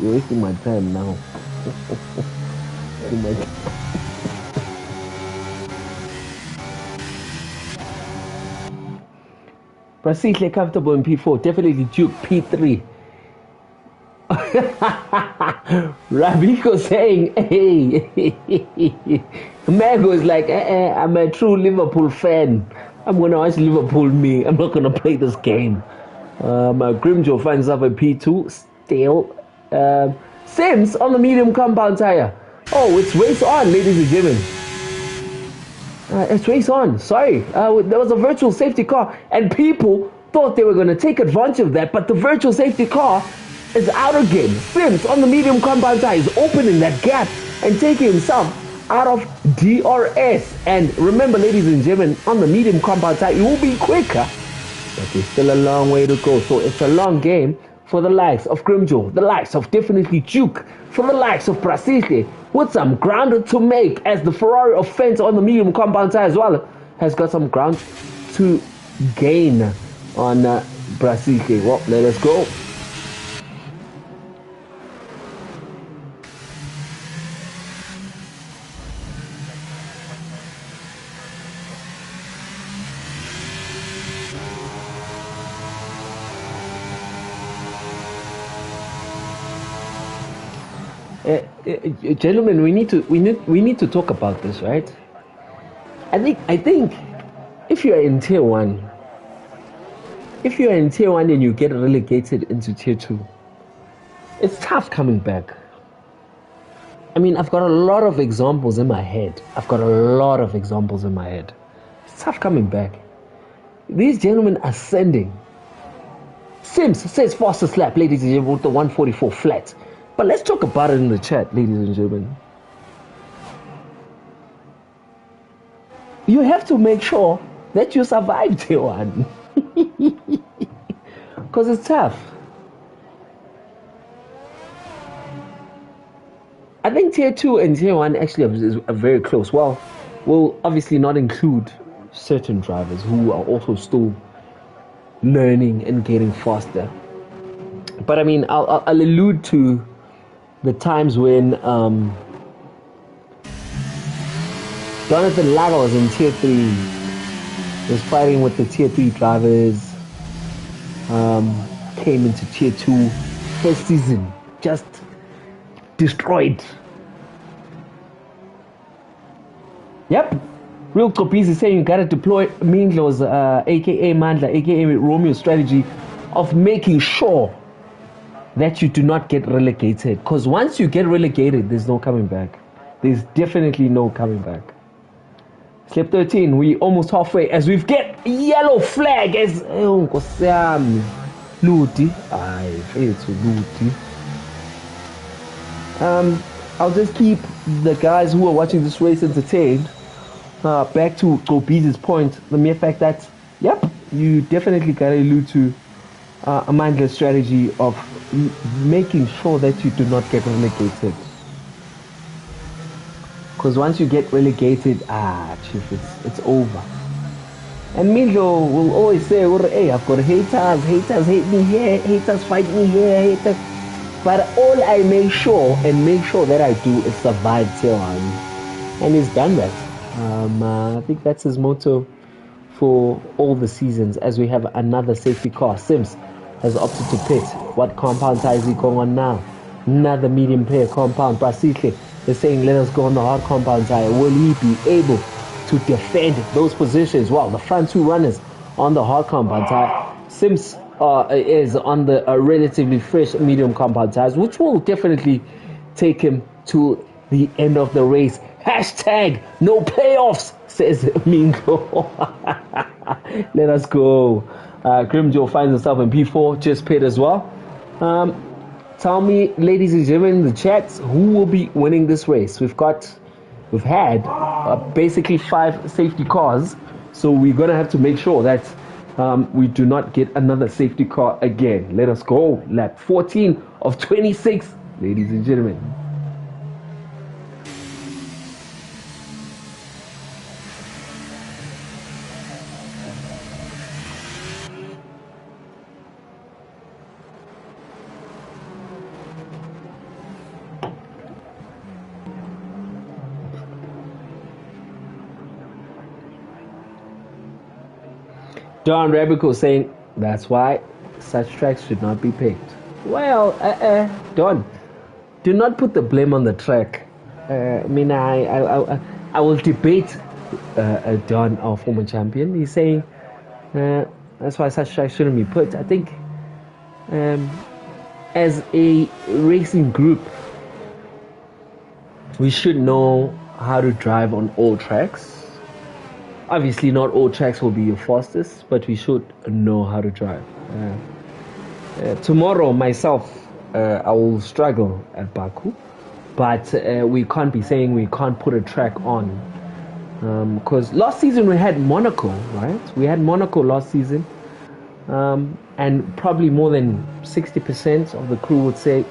You're wasting my time now. Brasilia comfortable in P4. Definitely Duke P3. Rabiko saying, hey. Mago is like, I'm a true Liverpool fan. I'm going to watch Liverpool me. I'm not going to play this game. Grimjo finds himself at P2 still. Sims on the medium compound tire. Oh, it's race on, ladies and gentlemen. It's race on. Sorry, there was a virtual safety car, and people thought they were going to take advantage of that, but the virtual safety car is out again. Sims on the medium compound tire is opening that gap and taking himself out of DRS. And remember, ladies and gentlemen, on the medium compound tire, it will be quicker, but there's still a long way to go. So it's a long game for the likes of Grimjo, the likes of definitely Duke, for the likes of Brasile, with some ground to make, as the Ferrari offense on the medium compound tire as well has got some ground to gain on Brasile. Well, let us go. Gentlemen, we need to talk about this, right? I think if you are in tier 1, and you get relegated into tier 2, it's tough coming back. I mean, I've got a lot of examples in my head. It's tough coming back. These gentlemen are sending. Sims says fastest lap, ladies and gentlemen, with the 144 flat. But let's talk about it in the chat, ladies and gentlemen. You have to make sure that you survive tier 1. Because it's tough. I think tier 2 and tier 1 actually are very close. Well, we'll obviously not include certain drivers who are also still learning and getting faster. But I mean, I'll allude to the times when Jonathan Laga was in Tier 3, was fighting with the Tier 3 drivers, came into Tier 2, first season, just destroyed. Yep. Real Kopiz is saying you gotta deploy Mindlo's aka Mandla, aka Romeo's strategy of making sure that you do not get relegated. Because once you get relegated, there's no coming back. There's definitely no coming back. Slip 13, we almost halfway as we've get yellow flag as Luti. It's Luti. I'll just keep the guys who are watching this race entertained. Back to Kopiz's point, the mere fact that, yep, you definitely gotta allude to a mindless strategy of making sure that you do not get relegated. Because once you get relegated, chief, it's over. And Milo will always say, hey, I've got haters hate me here, haters fight me here, haters. But all I make sure that I do is survive till and he's done that. I think that's his motto for all the seasons. As we have another safety car, Sims has opted to pit. What compound tire is he going on now? Another medium player compound. Brasitle is saying let us go on the hard compound tire. Will he be able to defend those positions? Well, the front two runners on the hard compound tire. Sims is on the relatively fresh medium compound tires, which will definitely take him to the end of the race. Hashtag no playoffs, says Mingo. Let us go. Grimjo finds himself in P4, just paid as well. Tell me, ladies and gentlemen, in the chat, who will be winning this race? We've had basically 5 safety cars, so we're gonna have to make sure that we do not get another safety car again. Let us go. Lap 14 of 26, ladies and gentlemen. Don Rebico saying that's why such tracks should not be picked. Well, Don, do not put the blame on the track. I will debate Don, our former champion. He's saying that's why such tracks shouldn't be put. I think as a racing group, we should know how to drive on all tracks. Obviously, not all tracks will be your fastest, but we should know how to drive. Tomorrow, myself, I will struggle at Baku, but we can't be saying we can't put a track on. Because last season we had Monaco, right? We had Monaco last season, and probably more than 60% of the crew would say,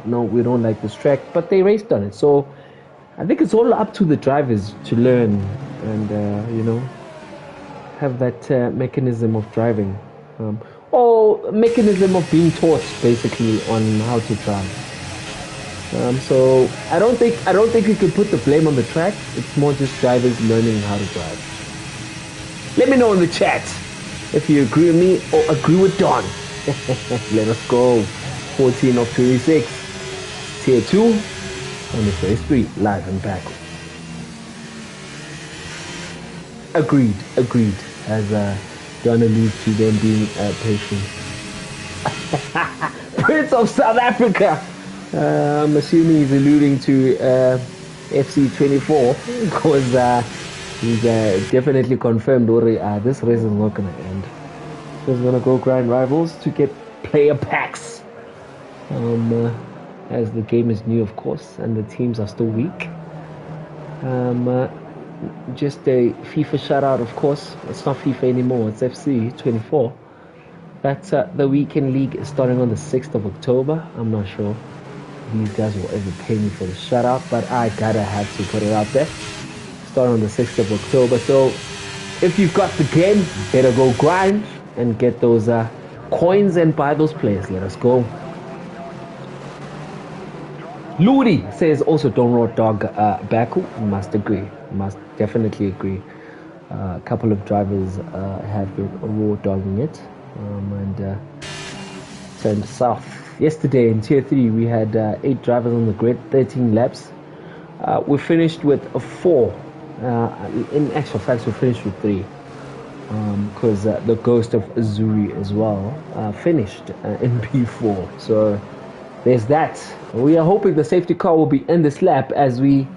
no, we don't like this track, but they raced on it. So I think it's all up to the drivers to learn and have that mechanism of driving, or mechanism of being taught basically on how to drive. So I don't think you could put the blame on the track. It's more just drivers learning how to drive. Let me know in the chat if you agree with me or agree with Don. Let us go. 14 of 26, Tier 2 on the first street, live and back. Agreed. As Don alludes to them being patient. Prince of South Africa. I'm assuming he's alluding to FC24 because he's definitely confirmed this race is not going to end. He's going to go grind rivals to get player packs. As the game is new, of course, and the teams are still weak. Just a FIFA shout out, of course. It's not FIFA anymore, it's FC24. That's the weekend league is starting on the 6th of October. I'm not sure these guys will ever pay me for the shout out, but I gotta have to put it out there. Starting on the 6th of October. So if you've got the game, better go grind and get those coins and buy those players. Let us go. Ludi says also don't road dog Baku. Must agree. Must definitely agree. A couple of drivers have been road dogging it and turned south. Yesterday in Tier 3 we had 8 drivers on the grid, 13 laps. We finished with 4. In actual fact we finished with 3. Because the ghost of Azuri as well finished in P4. So there's that. We are hoping the safety car will be in this lap as we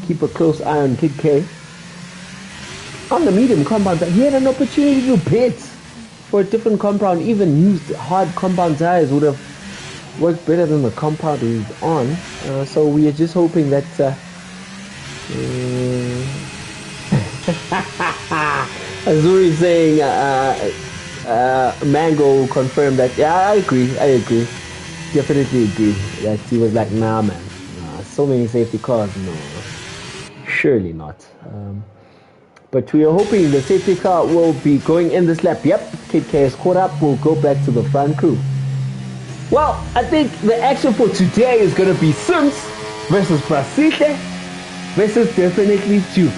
keep a close eye on Kid K. On the medium compound, he had an opportunity to pit for a different compound. Even used hard compound tires would have worked better than the compound he's on. So we are just hoping that Azuri saying Mango confirmed that. Yeah, I agree. Definitely agree that he was like, nah man, so many safety cars, no, surely not. But we are hoping the safety car will be going in this lap. Yep, KK is caught up, we'll go back to the front crew. Well, I think the action for today is going to be Sims versus Brasile versus definitely Duke.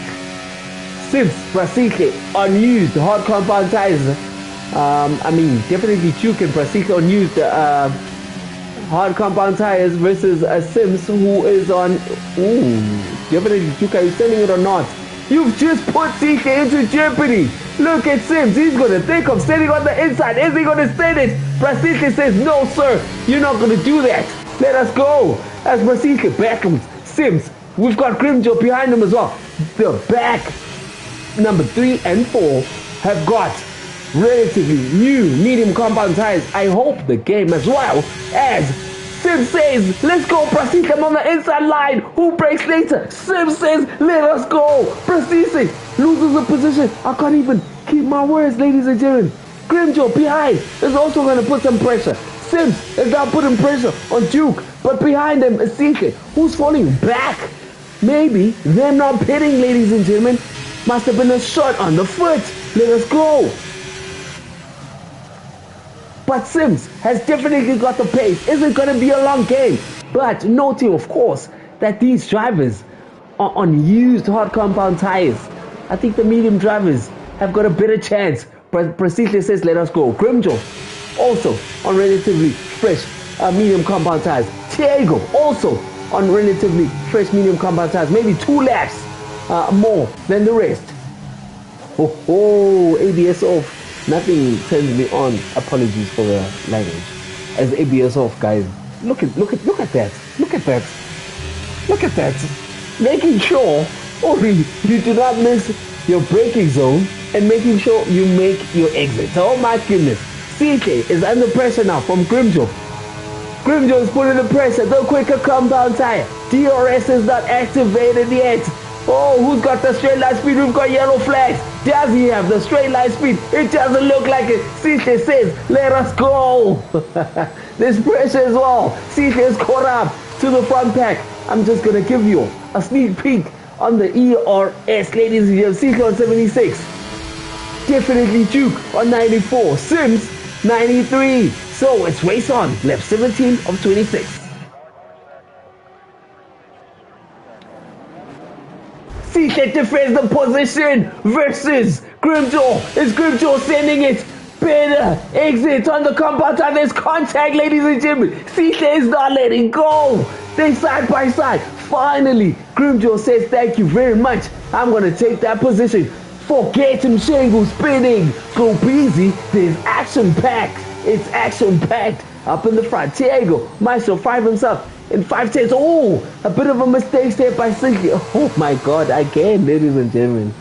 Sims, Brasile, unused hard compound tires. Definitely Duke and Brasile unused hard compound tires versus a Sims who is on. Definitely Duke, are you selling it or not? You've just put CK into jeopardy. Look at Sims, he's going to think of standing on the inside. Is he going to stand it? Brasile says, no sir, you're not going to do that. Let us go. As Brasile backcomes Sims, we've got Grimjo behind him as well. The back number 3 and 4 have got relatively new medium compound tires. I hope the game as well. As Sim says, let's go Brasile, I'm on the inside line. Who breaks later? Sim says, let us go. Brasile loses the position. I can't even keep my words, ladies and gentlemen. Grimjo behind is also going to put some pressure. Sims is now putting pressure on Duke, but behind him is CK, who's falling back. Maybe they're not pitting, ladies and gentlemen. Must have been a shot on the foot. Let us go. But Sims has definitely got the pace. Isn't going to be a long game. But noting, of course, that these drivers are on used hard compound tires. I think the medium drivers have got a better chance. Brasile says, let us go. Grimjo also on relatively fresh medium compound tires. Thiago also on relatively fresh medium compound tires. Maybe 2 laps more than the rest. ABS off. Nothing turns me on. Apologies for the language. As ABS off, guys. Look at that. Making sure you do not miss your braking zone and making sure you make your exit. Oh my goodness. CK is under pressure now from Grimjo. Grimjo is putting the pressure. The quicker compound tire. DRS is not activated yet. Oh, who's got the straight line speed? We've got yellow flags. Does he have the straight line speed? It doesn't look like it. CK says, let us go. There's pressure as well. CK is caught up to the front pack. I'm just going to give you a sneak peek on the ERS, ladies and gentlemen. CK on 76. Definitely Duke on 94. Sims, 93. So it's race on. Lap 17 of 26. CK defends the position versus Grimjo. Is Grimjo sending it? Better exit on the compound tire. There's contact, ladies and gentlemen. CK is not letting go. They side by side. Finally, Grimjo says, thank you very much. I'm going to take that position. Forget him, Shango spinning. Go busy. There's action packed. It's action packed. Up in the front, Thiago might survive himself. In 5 tenths, a bit of a mistake there by Sinky. Oh my God, again, ladies and gentlemen.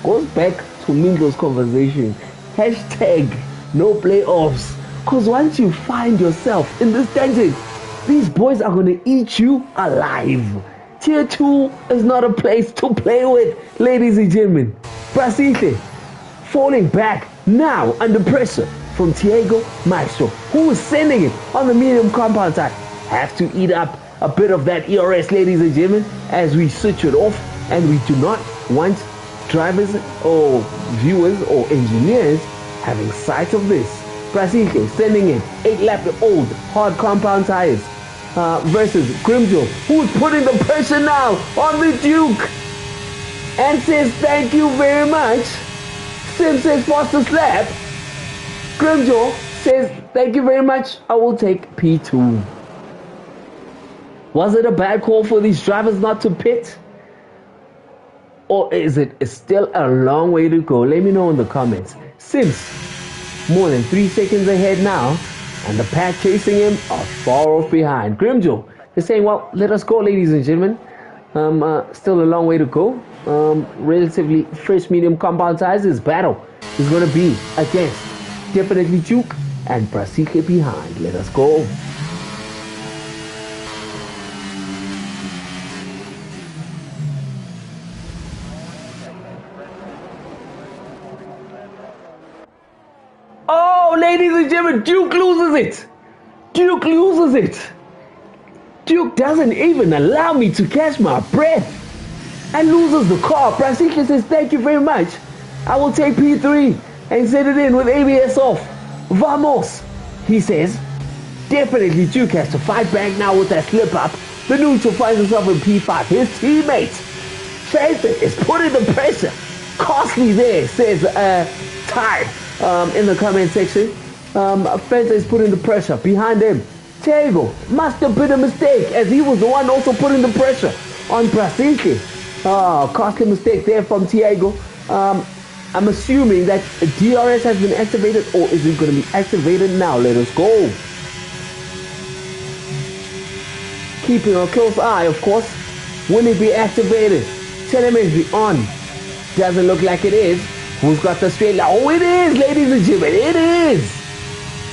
Goes back to Mingo's conversation. Hashtag no playoffs. Because once you find yourself in this dungeon, these boys are going to eat you alive. Tier 2 is not a place to play with, ladies and gentlemen. Brasile falling back now under pressure from Thiago Maestro, who is sending it on the medium compound tire. Have to eat up a bit of that ERS, ladies and gentlemen, as we switch it off, and we do not want drivers or viewers or engineers having sight of this. Brasile sending in 8-lap old hard compound tires. versus Grimjo, who's putting the pressure now on the Duke and says thank you very much. Sim says faster slap. Grimjo says thank you very much, I will take P2. Was it a bad call for these drivers not to pit? Or is it still a long way to go? Let me know in the comments. Sims, more than 3 seconds ahead now, and the pack chasing him are far off behind. Grimjo is saying, well, let us go, ladies and gentlemen. Still a long way to go. Relatively fresh medium compound tires. His battle is going to be against definitely Duke and Brasile behind. Let us go. Oh, ladies and gentlemen, Duke loses it. Duke loses it. Duke doesn't even allow me to catch my breath and loses the car. Brasile says, thank you very much. I will take P3 and set it in with ABS off. Vamos, he says. Definitely Duke has to fight back now with that slip up. The neutral finds himself in P5. His teammate, Faison, is putting the pressure. Costly there, says Ty in the comment section. Faison is putting the pressure behind him. Thiago must have been a mistake as he was the one also putting the pressure on Brasile. Costly mistake there from Thiago. I'm assuming that DRS has been activated, or is it going to be activated now? Let us go. Keeping a close eye, of course. Will it be activated? Telemetry on. Doesn't look like it is. Who's got the straight line? Oh, it is, ladies and gentlemen. It is.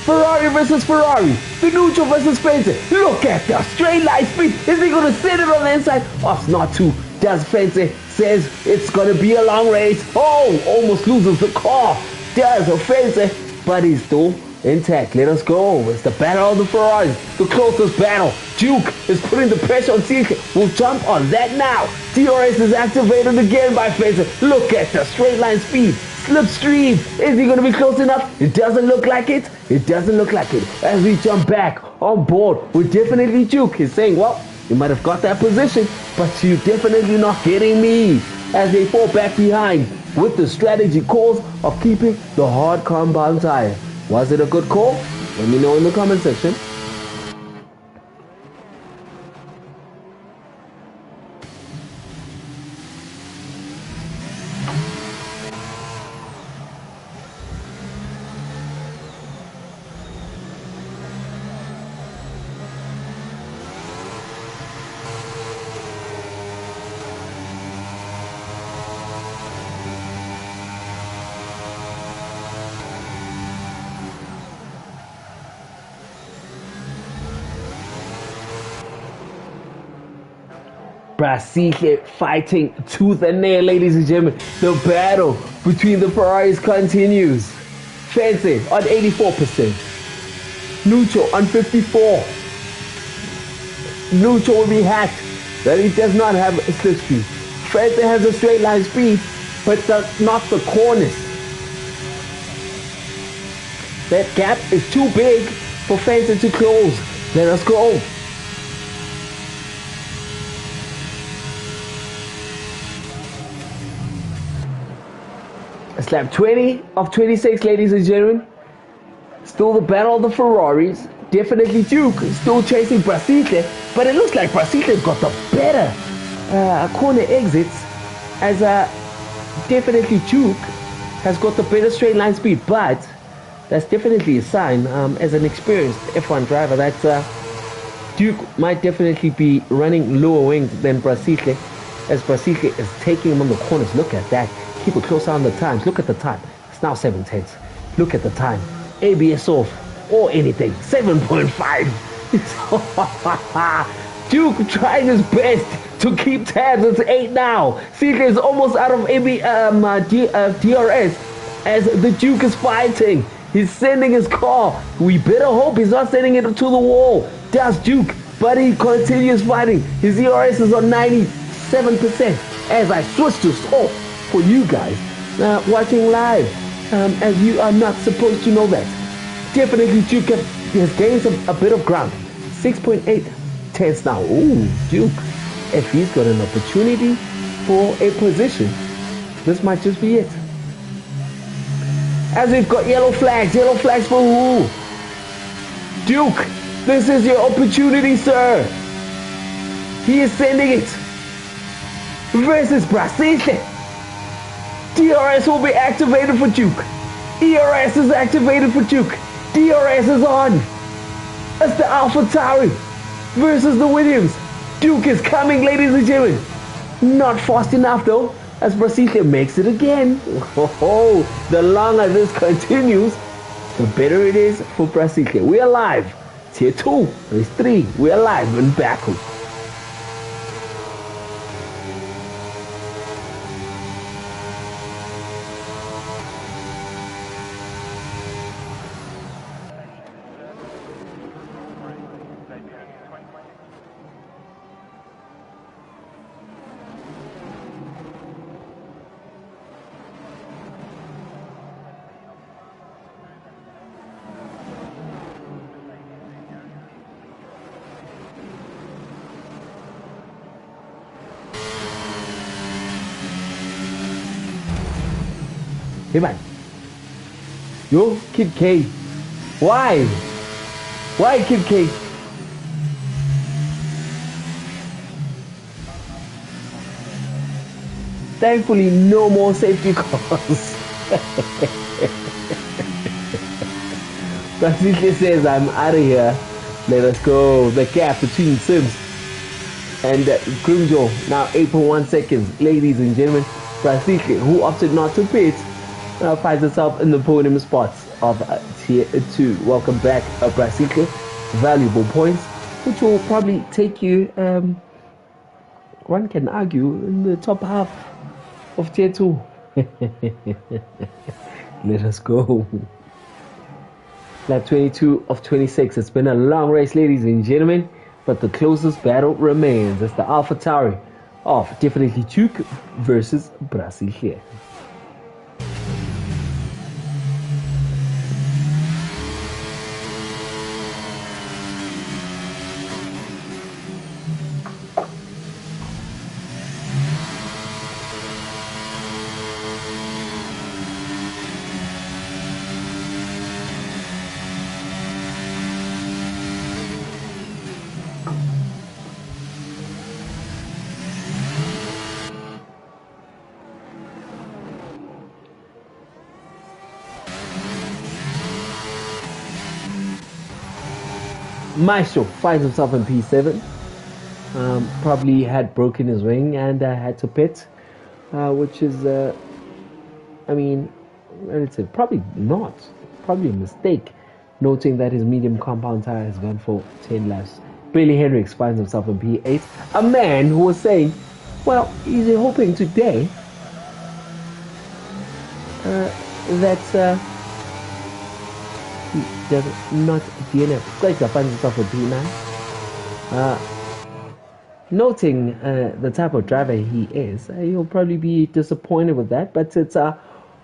Ferrari versus Ferrari. The neutral versus Faison. Look at the straight line speed. Is he going to set it on the inside? Oh, not to. Does Faison. Says it's going to be a long race. Oh, almost loses the car. Does Faison. But he's still intact. Let us go. It's the battle of the Ferraris. The closest battle. Duke is putting the pressure on Silke. We'll jump on that now. DRS is activated again by Faison. Look at the straight line speed. Slipstream. Is he going to be close enough? It doesn't look like it. It doesn't look like it. As we jump back on board with definitely Duke. He's saying, well, you might have got that position, but you're definitely not getting me. As they fall back behind with the strategy calls of keeping the hard compound tire. Was it a good call? Let me know in the comment section. Brasile fighting tooth and nail, ladies and gentlemen. The battle between the Ferraris continues. Faison on 84%. Neutral on 54%. Neutral will be hacked that he does not have a slipstream. Faison has a straight line speed, but not the corners. That gap is too big for Faison to close. Let us go. Lap 20 of 26, ladies and gentlemen. Still the battle of the Ferraris. Definitely Duke still chasing Brasile, but it looks like Brasile's got the better corner exits, as definitely Duke has got the better straight line speed. But that's definitely a sign, as an experienced F1 driver, that Duke might definitely be running lower wings than Brasile, as Brasile is taking him on the corners. Look at that. Keep a close eye on the times. Look at the time. It's now 7:10. Look at the time. ABS off or anything. 7.5. Duke trying his best to keep tabs. It's 8 now. Silke is almost out of DRS as the Duke is fighting. He's sending his car. We better hope he's not sending it to the wall. Does Duke, but he continues fighting. His DRS is on 97% as I switch to off for you guys watching live, as you are not supposed to know that. Definitely Duke has gained a bit of ground. 6.8 tense now. Ooh, Duke. If he's got an opportunity for a position, this might just be it. As we've got yellow flags for who? Duke, this is your opportunity, sir. He is sending it. Versus Brazil. DRS will be activated for Duke. ERS is activated for Duke. DRS is on. It's the AlphaTauri versus the Williams. Duke is coming, ladies and gentlemen. Not fast enough though, as Brazil makes it again. Oh, the longer this continues, the better it is for Brazil. We are live. Tier 2, race 3. We are live in Baku. Hey man. Yo, Kid K. Why? Why Kid K? Thankfully, no more safety cars. Brazil says, I'm out of here. Let us go. The gap between Sims and Grimjo now 8.1 seconds. Ladies and gentlemen, Brazil, who opted not to pit, finds itself in the podium spots of Tier 2. Welcome back, Brazil. Valuable points, which will probably take you, one can argue, in the top half of Tier 2. Let us go. Lap 22 of 26. It's been a long race, ladies and gentlemen, but the closest battle remains. It's the AlphaTauri of definitely Duke versus Brazil here. Maestro finds himself in P7. Probably had broken his wing and had to pit, which is, I mean, relative. Probably not. Probably a mistake, noting that his medium compound tire has gone for 10 laps. Billy Hendricks finds himself in P8. A man who was saying, well, he's hoping today that he does not DNF. Glazer finds himself a P9. Noting the type of driver he is, he'll probably be disappointed with that, but it's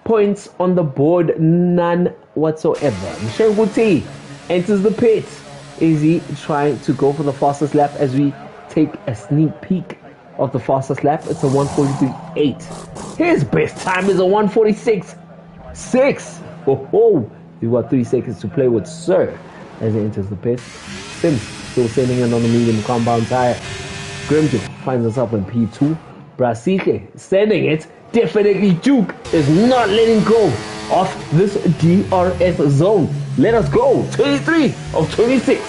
points on the board, none whatsoever. Mshenguti enters the pit. Is he trying to go for the fastest lap as we take a sneak peek of the fastest lap? It's a 1:43.8. His best time is a 1:46.6. Oh, you've got 3 seconds to play with, sir, as he enters the pit. Sims still sailing in on the medium compound tire. Grimjo finds himself in P2. Brazil sending it. Definitely Duke is not letting go of this DRS zone. Let us go. 23 of 26.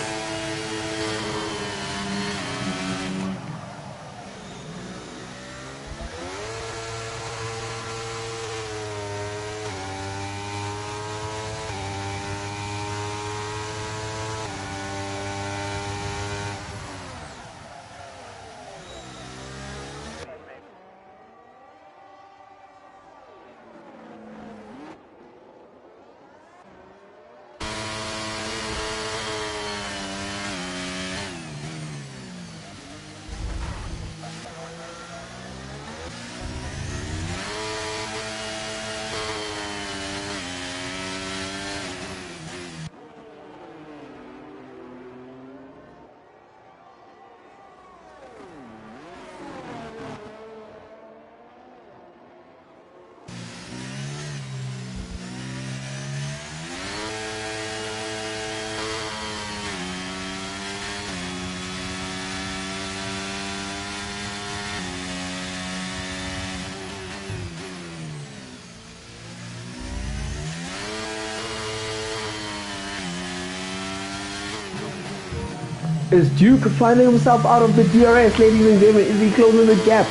Is Duke finding himself out of the DRS, ladies and gentlemen? Is he closing the gap?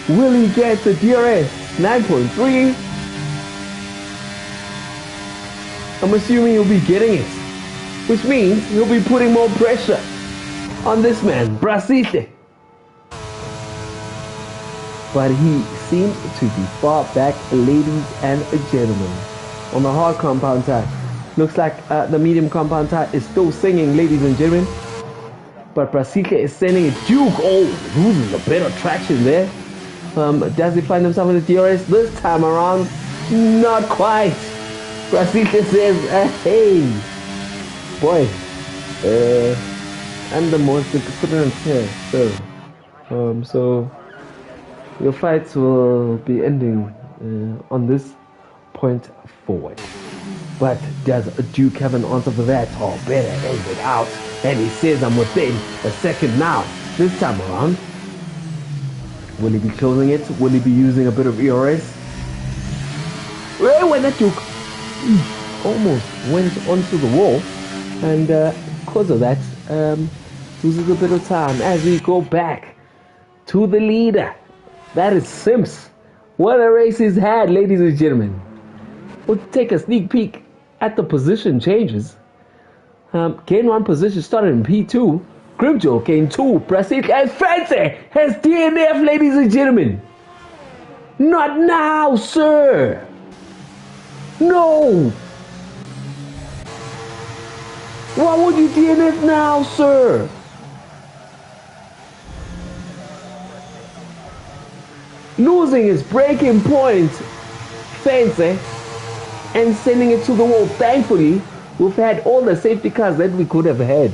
Will he get the DRS? 9.3. I'm assuming he'll be getting it, which means he'll be putting more pressure on this man, Brasile. But he seems to be far back, ladies and gentlemen. On the hard compound tire, looks like the medium compound tire is still singing, ladies and gentlemen. But Brasile is sending it. Duke, oh, loses a bit of traction there. Does he find himself in the DRS this time around? Not quite. Brasile says, hey, boy, I'm the most experienced here, so your fights will be ending on this point forward. But does Duke have an answer for that? Oh, better exit out. And he says, I'm within a second now. This time around, will he be closing it? Will he be using a bit of ERS? Well, when that Duke almost went onto the wall, and because of that, loses a bit of time as we go back to the leader. That is Sims. What a race he's had, ladies and gentlemen. We'll take a sneak peek at the position changes. Gain 1 position, started in P2. Grimjo gained 2. Brasile and Fancy has DNF, ladies and gentlemen. Not now, sir. No. Why would you DNF now, sir? Losing his braking point, Fancy, and sending it to the wall. Thankfully, we've had all the safety cars that we could have had.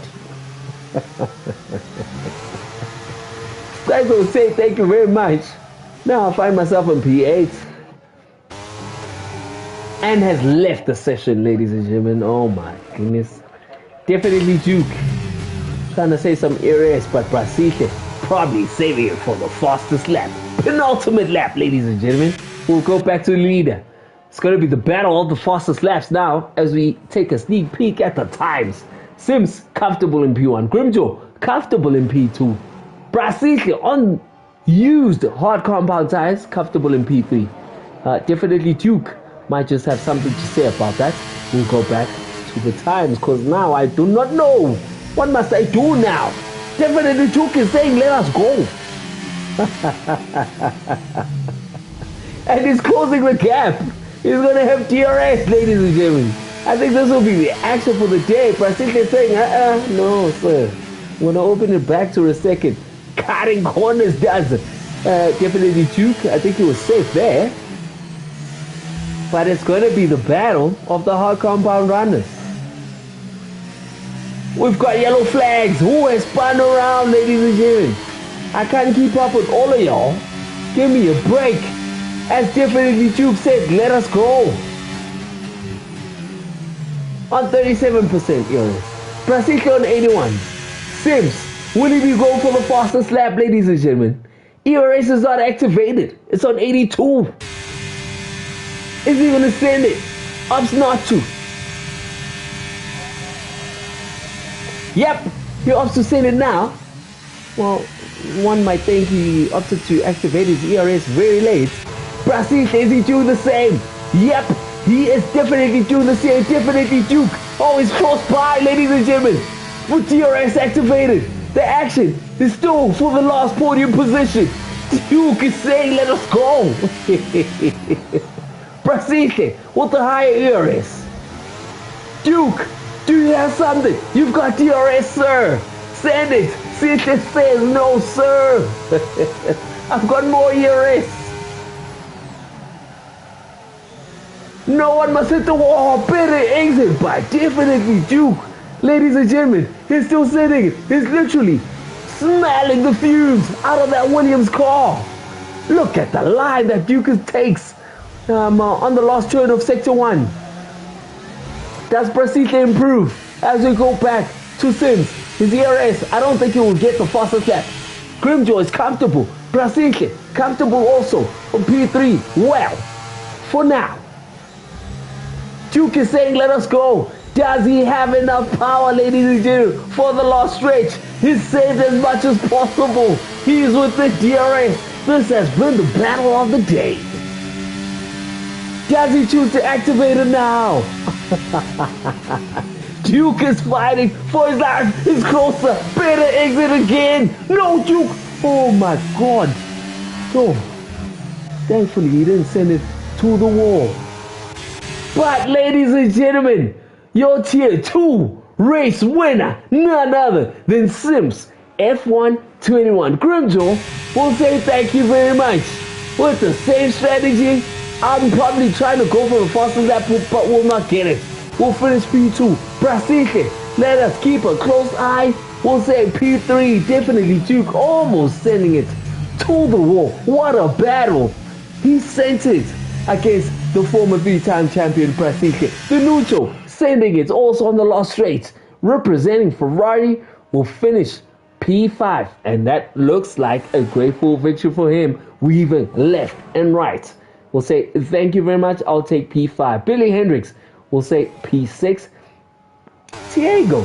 Guys will say thank you very much. Now I find myself in P8 and has left the session, ladies and gentlemen. Oh my goodness. Definitely Duke trying to say some areas, but Brasile probably saving it for the fastest lap. Penultimate lap, ladies and gentlemen. We'll go back to the leader. It's going to be the battle of the fastest laps now as we take a sneak peek at the times. Sims, comfortable in P1. Grimjo, comfortable in P2. Brasile, on used hard compound tires, comfortable in P3. Definitely Duke might just have something to say about that. We'll go back to the times because now I do not know. What must I do now? Definitely Duke is saying let us go. And he's closing the gap. He's going to have DRS, ladies and gentlemen. I think this will be the action for the day. Brasile is saying, no, sir. I'm going to open it back to a second. Cutting corners does it. Definitely Duke. I think he was safe there. But it's going to be the battle of the hard compound runners. We've got yellow flags. Who has spun around, ladies and gentlemen? I can't keep up with all of y'all. Give me a break. As definitely Duke said, let us go. On 37% ERS. Brasile on 81. Sims, will he be going for the fastest lap, ladies and gentlemen? ERS is not activated. It's on 82. Is he going to send it? Opts not to. Yep, he opts to send it now. Well, one might think he opted to activate his ERS very late. Brasile, is he doing the same? Yep, he is definitely doing the same. Definitely Duke. Oh, he's close by, ladies and gentlemen. With DRS activated, the action is still for the last podium position. Duke is saying, let us go. Brasile with the higher ERS. Duke, do you have something? You've got DRS, sir. Send it. Brasile says, no, sir. I've got more ERS. No one must hit the wall. Better exit, but definitely Duke. Ladies and gentlemen, he's still sitting. He's literally smelling the fumes out of that Williams car. Look at the line that Duke takes on the last turn of Sector 1. Does Brasile improve as we go back to Sims? His ERS, I don't think he will get the fastest lap. Grimjo is comfortable. Brasile, comfortable also on P3. Well, for now, Duke is saying let us go. Does he have enough power, ladies and gentlemen, for the last stretch? He's saved as much as possible. He's with the DRS. This has been the battle of the day. Does he choose to activate it now? Duke is fighting for his life. He's closer. Better exit again. No, Duke. Oh my God. Oh, thankfully he didn't send it to the wall. But ladies and gentlemen, your tier 2 race winner, none other than Sims F121 Grimjaw, will say thank you very much. With the same strategy, I'm probably trying to go for the fastest lap, but will not get it. We'll finish P2. Brasique, let us keep a close eye. We'll say P3, definitely Duke, almost sending it to the wall. What a battle. He sent it against the former 3-time champion Brasique. The neutral sending it also on the last straight. Representing Ferrari will finish P5. And that looks like a grateful victory for him. Weaving left and right. We'll say thank you very much. I'll take P5. Billy Hendricks will say P6. Diego.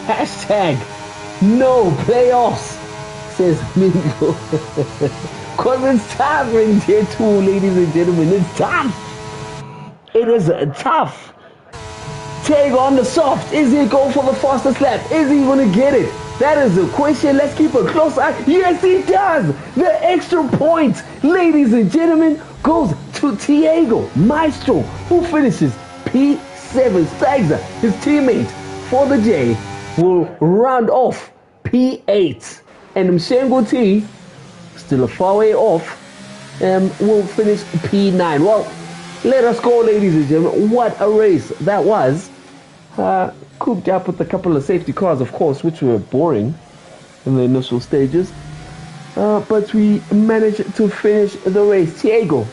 Hashtag no playoffs, says Mingo. Because it's tough in tier 2, ladies and gentlemen. It's tough. It is tough. Tag on the soft. Is he going for the fastest lap? Is he going to get it? That is the question. Let's keep a close eye. Yes, he does. The extra point, ladies and gentlemen, goes to Diego Maestro, who finishes P7. Stagser, his teammate for the J, will round off P8. And Mshengo T, still a far way off, will finish P9. Well, let us go, ladies and gentlemen. What a race that was. Cooped up with a couple of safety cars, of course, which were boring in the initial stages. But we managed to finish the race. Diego,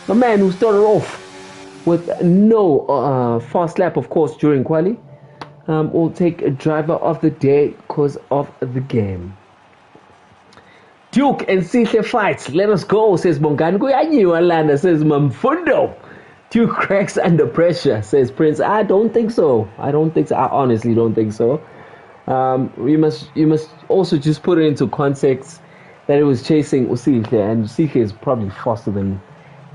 the man who started off with no fast lap, of course, during quali, will take a driver of the day because of the game. Duke and Sihle fights. Let us go, says Mongani. Alanda says Mamfundo. Duke cracks under pressure, says Prince. I don't think so. I honestly don't think so. You must also just put it into context that it was chasing Usihle, and Usihle is probably faster than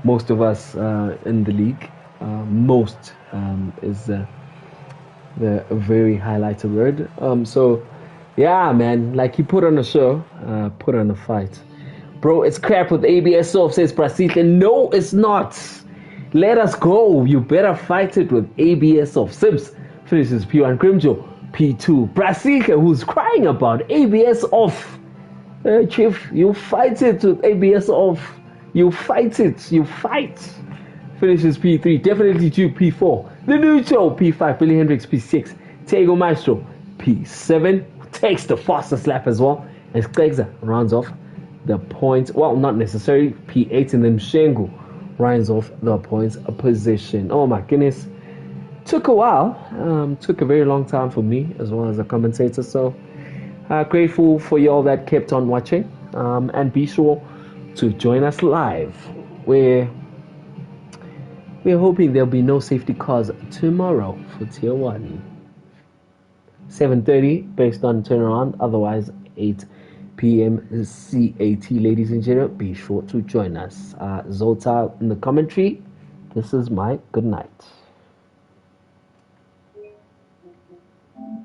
most of us in the league. Most is the very highlighted word. So yeah, man, like he put on a show, put on a fight. Bro, it's crap with ABS off, says Brasique. No, it's not. Let us go. You better fight it with ABS off. Sims finishes P1. Grimjo, P2. Brasique, who's crying about ABS off. Chief, you fight it with ABS off. You fight it. You fight. Finishes P3. Definitely Duke, P4. The neutral, P5. Billy Hendricks, P6. Diego Maestro, P7. Takes the fastest lap as well. And Skegza rounds off the points. Well, not necessarily. P8, and then Shengu rounds off the points position. Oh my goodness. Took a while. Took a very long time for me as well as a commentator. So grateful for y'all that kept on watching. And be sure to join us live. We're hoping there'll be no safety cars tomorrow for Tier 1. 7:30 based on turnaround. Otherwise 8 p.m. CAT, ladies and gentlemen. Be sure to join us. Zoltar in the commentary. This is my good night.